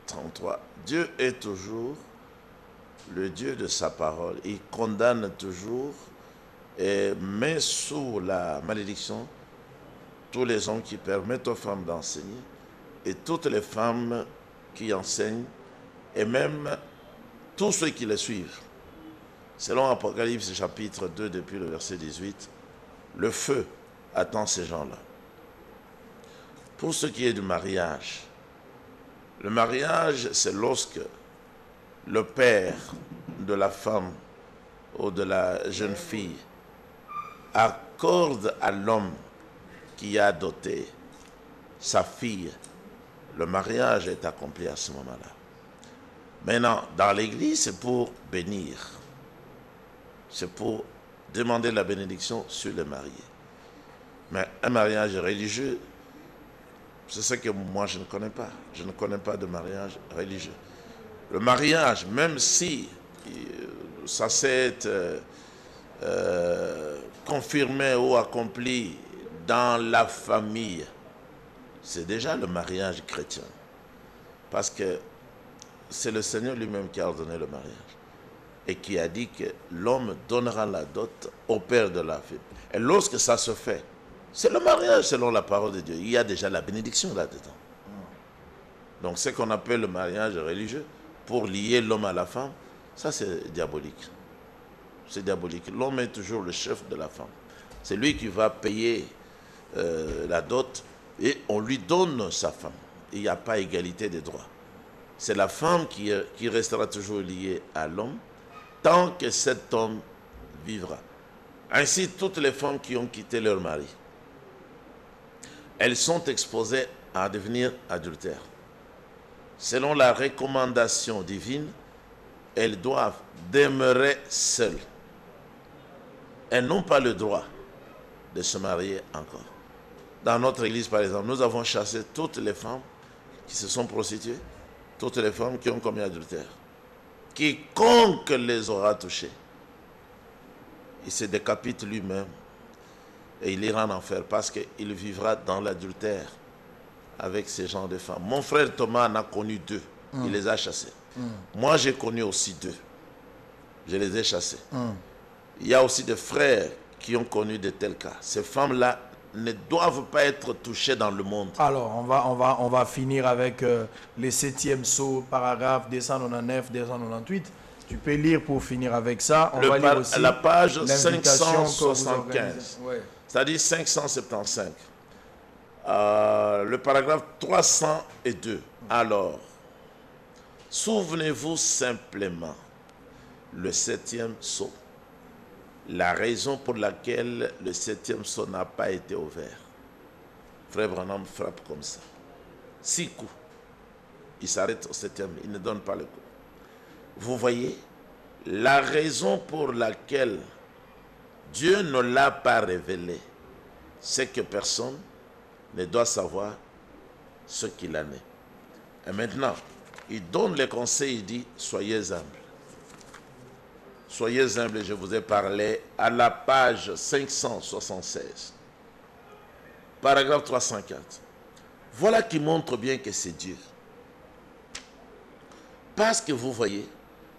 Speaker 2: 33. Dieu est toujours le Dieu de sa parole. Il condamne toujours et met sous la malédiction tous les hommes qui permettent aux femmes d'enseigner et toutes les femmes qui enseignent et même tous ceux qui les suivent. Selon Apocalypse chapitre 2 depuis le verset 18, le feu attend ces gens-là. Pour ce qui est du mariage, le mariage c'est lorsque le père de la femme ou de la jeune fille accorde à l'homme qui a doté sa fille, le mariage est accompli à ce moment-là. Maintenant, dans l'église, c'est pour bénir. C'est pour demander la bénédiction sur les mariés. Mais un mariage religieux, c'est ce que moi je ne connais pas. Je ne connais pas de mariage religieux. Le mariage, même si ça s'est confirmé ou accompli dans la famille, c'est déjà le mariage chrétien. Parce que c'est le Seigneur lui-même qui a ordonné le mariage. Et qui a dit que l'homme donnera la dot au père de la fille. Et lorsque ça se fait, c'est le mariage selon la parole de Dieu. Il y a déjà la bénédiction là-dedans. Donc ce qu'on appelle le mariage religieux, pour lier l'homme à la femme, ça c'est diabolique. C'est diabolique. L'homme est toujours le chef de la femme. C'est lui qui va payer la dot et on lui donne sa femme. Il n'y a pas égalité des droits. C'est la femme qui restera toujours liée à l'homme tant que cet homme vivra. Ainsi, toutes les femmes qui ont quitté leur mari, elles sont exposées à devenir adultères. Selon la recommandation divine, elles doivent demeurer seules. Elles n'ont pas le droit de se marier encore. Dans notre église, par exemple, nous avons chassé toutes les femmes qui se sont prostituées, toutes les femmes qui ont commis adultère. Quiconque les aura touchées, il se décapite lui-même et il ira en enfer parce qu'il vivra dans l'adultère avec ces gens de femmes. Mon frère Thomas en a connu 2. Il les a chassés. Moi, j'ai connu aussi 2. Je les ai chassés. Il y a aussi des frères qui ont connu de tels cas. Ces femmes-là ne doivent pas être touchées dans le monde.
Speaker 1: Alors, on va finir avec les 7e sauts, paragraphe 299, 298. Tu peux lire pour finir avec ça. On va lire aussi
Speaker 2: la page
Speaker 1: l'invitation
Speaker 2: 575.
Speaker 1: Ouais.
Speaker 2: C'est-à-dire 575. Le paragraphe 302. Alors, souvenez-vous simplement, le 7e sceau, la raison pour laquelle le 7e sceau n'a pas été ouvert. Frère Branham frappe comme ça. 6 coups. Il s'arrête au 7e, il ne donne pas le coup. Vous voyez, la raison pour laquelle Dieu ne l'a pas révélé, c'est que personne ne doit savoir ce qu'il en est. Et maintenant, il donne les conseils, il dit, soyez humbles. Soyez humbles, je vous ai parlé à la page 576. Paragraphe 304. Voilà qui montre bien que c'est Dieu. Parce que vous voyez,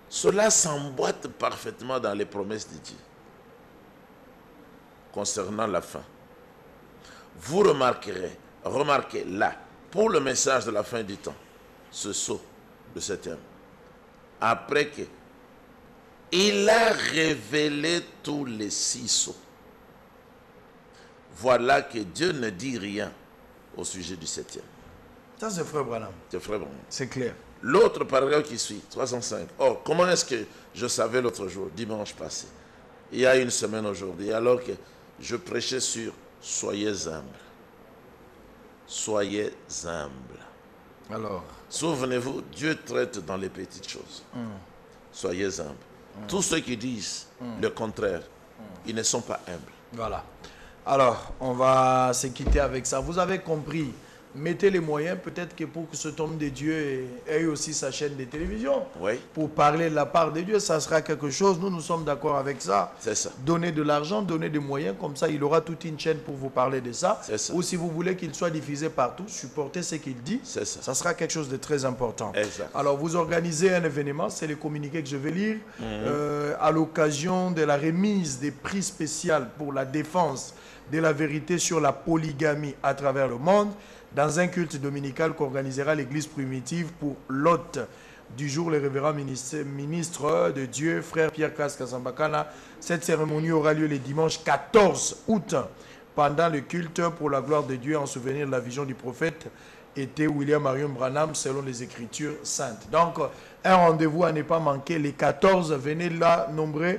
Speaker 2: cela s'emboîte parfaitement dans les promesses de Dieu concernant la fin. Vous remarquez là, pour le message de la fin du temps, ce sceau, le 7e, après que il a révélé tous les 6 sceaux. Voilà que Dieu ne dit rien au sujet du 7e.
Speaker 1: Ça, c'est Frère Branham.
Speaker 2: C'est Frère Branham.
Speaker 1: C'est clair.
Speaker 2: L'autre paragraphe qui suit, 305. Or, comment est-ce que je savais l'autre jour, dimanche passé, il y a une semaine aujourd'hui, alors que je prêchais sur soyez humbles. Soyez humbles.
Speaker 1: Alors,
Speaker 2: souvenez-vous, Dieu traite dans les petites choses. Soyez humbles. Tous ceux qui disent le contraire, ils ne sont pas humbles.
Speaker 1: voilà. Alors, on va se quitter avec ça. Vous avez compris mettez les moyens, peut-être que pour que cet homme de Dieu ait aussi sa chaîne de télévision,
Speaker 2: Oui.
Speaker 1: pour parler de la part de Dieu, ça sera quelque chose. Nous sommes d'accord avec ça.
Speaker 2: C'est ça.
Speaker 1: Donner de l'argent, donner des moyens, comme ça, il aura toute une chaîne pour vous parler de ça.
Speaker 2: C'est ça.
Speaker 1: Ou si vous voulez qu'il soit diffusé partout, supportez ce qu'il dit.
Speaker 2: C'est ça.
Speaker 1: Ça sera quelque chose de très important.
Speaker 2: Exact.
Speaker 1: Alors, vous organisez un événement, c'est le communiqué que je vais lire, à l'occasion de la remise des prix spéciaux pour la défense de la vérité sur la polygamie à travers le monde, dans un culte dominical qu'organisera l'Église primitive pour l'hôte du jour, le révérend ministre de Dieu, frère Pierre Kaskazambakana. Cette cérémonie aura lieu le dimanche 14 août, pendant le culte pour la gloire de Dieu, en souvenir de la vision du prophète était William Marion Branham, selon les Écritures saintes. Donc, un rendez-vous à ne pas manquer. Les 14, venez là, nombreux,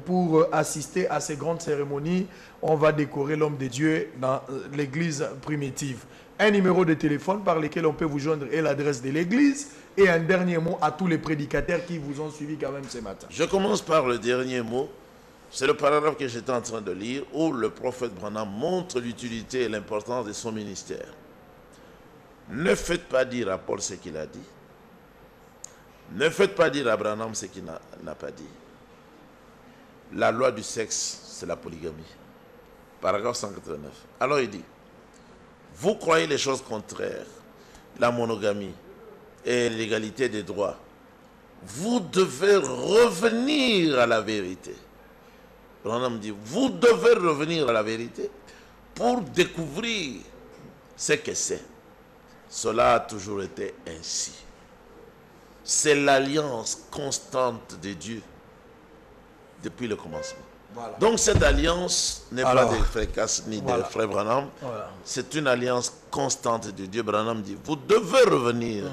Speaker 1: pour assister à ces grandes cérémonies. On va décorer l'homme de Dieu dans l'église primitive. Un numéro de téléphone par lequel on peut vous joindre et l'adresse de l'église. Et un dernier mot à tous les prédicateurs qui vous ont suivi quand même ce matin.
Speaker 2: Je commence par le dernier mot. C'est le paragraphe que j'étais en train de lire où le prophète Branham montre l'utilité et l'importance de son ministère. Ne faites pas dire à Paul ce qu'il a dit. Ne faites pas dire à Branham ce qu'il n'a pas dit. La loi du sexe, c'est la polygamie. Paragraphe 189. Alors il dit, vous croyez les choses contraires, la monogamie et l'égalité des droits. Vous devez revenir à la vérité. Branham dit, vous devez revenir à la vérité pour découvrir ce que c'est. Cela a toujours été ainsi. C'est l'alliance constante de Dieu depuis le commencement. Voilà. Donc cette alliance n'est pas de frère Cass ni de frère Branham. Voilà. C'est une alliance constante de Dieu. Branham dit, vous devez revenir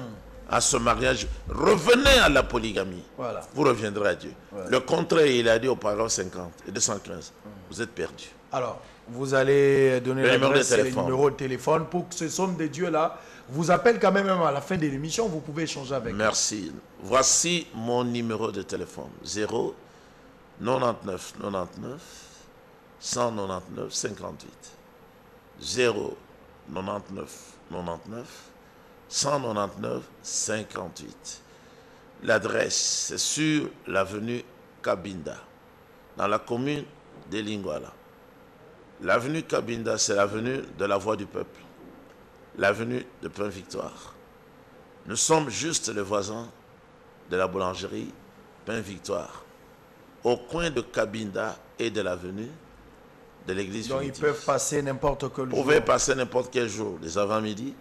Speaker 2: à ce mariage. Revenez à la polygamie. Voilà. Vous reviendrez à Dieu. Voilà. Le contraire, il a dit au paragraphe 50 et 215. Vous êtes perdus. Alors, vous allez donner l'adresse et le numéro de téléphone pour que ce homme de Dieu-là vous appelle quand même à la fin de l'émission. Vous pouvez échanger avec lui. Merci. Voici mon numéro de téléphone. 0 99 99 199 58. 0 99 99 199 58. L'adresse, c'est sur l'avenue Kabinda, dans la commune de Lingwala. L'avenue Kabinda, c'est l'avenue de la Voix du Peuple, l'avenue de Pain Victoire. Nous sommes juste les voisins de la boulangerie Pain Victoire, au coin de Kabinda et de l'avenue de l'église.
Speaker 1: Donc ils peuvent passer n'importe quel jour.
Speaker 2: Vous pouvez passer n'importe quel jour, les avant-midi,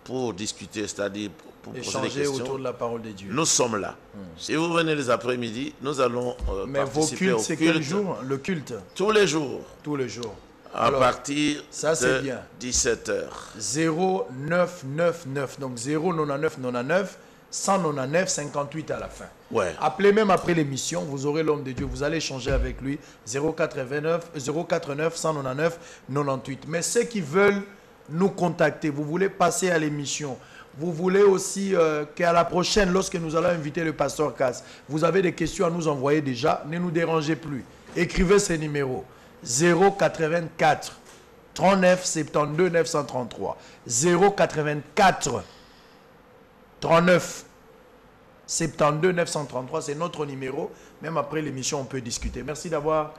Speaker 2: pour discuter, c'est-à-dire pour
Speaker 1: échanger
Speaker 2: poser des questions
Speaker 1: autour de la parole de Dieu.
Speaker 2: Nous sommes là. Si vous venez les après-midi, nous allons
Speaker 1: mais
Speaker 2: participer
Speaker 1: vos cultes, c'est quel jour? Le culte?
Speaker 2: Tous les jours.
Speaker 1: Tous les jours.
Speaker 2: À partir de 17h.
Speaker 1: 0999, donc 09999 199 58 à la fin.
Speaker 2: Ouais.
Speaker 1: Appelez même après l'émission, vous aurez l'homme de Dieu, vous allez échanger avec lui. 049 199 98. Mais ceux qui veulent nous contacter, vous voulez passer à l'émission, vous voulez aussi qu'à la prochaine, lorsque nous allons inviter le pasteur Cass, vous avez des questions à nous envoyer déjà, ne nous dérangez plus. Écrivez ces numéros. 084 39 72 933. 084 39 72 933, c'est notre numéro. Même après l'émission, on peut discuter. Merci d'avoir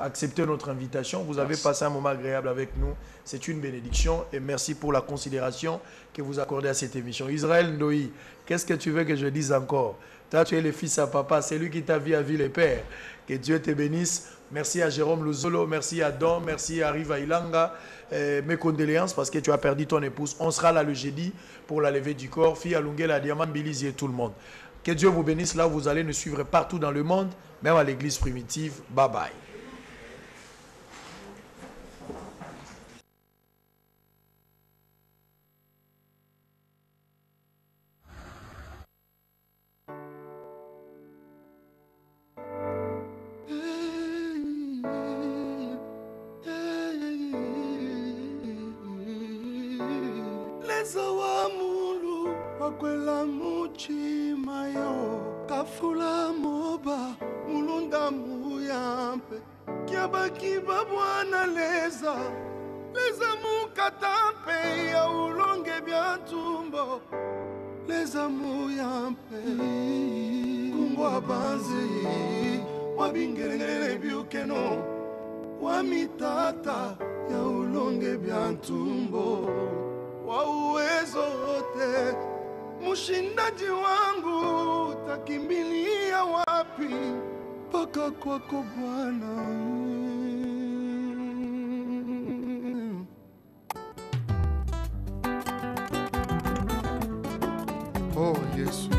Speaker 1: accepté notre invitation. Vous avez passé un moment agréable avec nous. C'est une bénédiction et merci pour la considération que vous accordez à cette émission. Israël Ndoï, qu'est-ce que tu veux que je dise encore? Toi, tu es le fils à papa, c'est lui qui t'a vu à vie les pères. Que Dieu te bénisse. Merci à Jérôme Luzolo, merci à Don, merci à Riva Ilanga. Mes condoléances parce que tu as perdu ton épouse. On sera là le jeudi pour la levée du corps. Fille à Lungela, Diamant, Bilizi et tout le monde. Que Dieu vous bénisse là où vous allez nous suivre partout dans le monde, même à l'église primitive. Bye bye.
Speaker 4: Kwela muchima yo kafula moba mulunda muyampe kiabaki babwana leza muka katampe ya ulonge bya tumbo les amours ya mpe kungwa banzi wabingelele byukeno wamitata ya ulonge bya tumbo wa uwezo wote mushindaji wangu takimbilia wapi paka kwako Bwana. Oh Yesu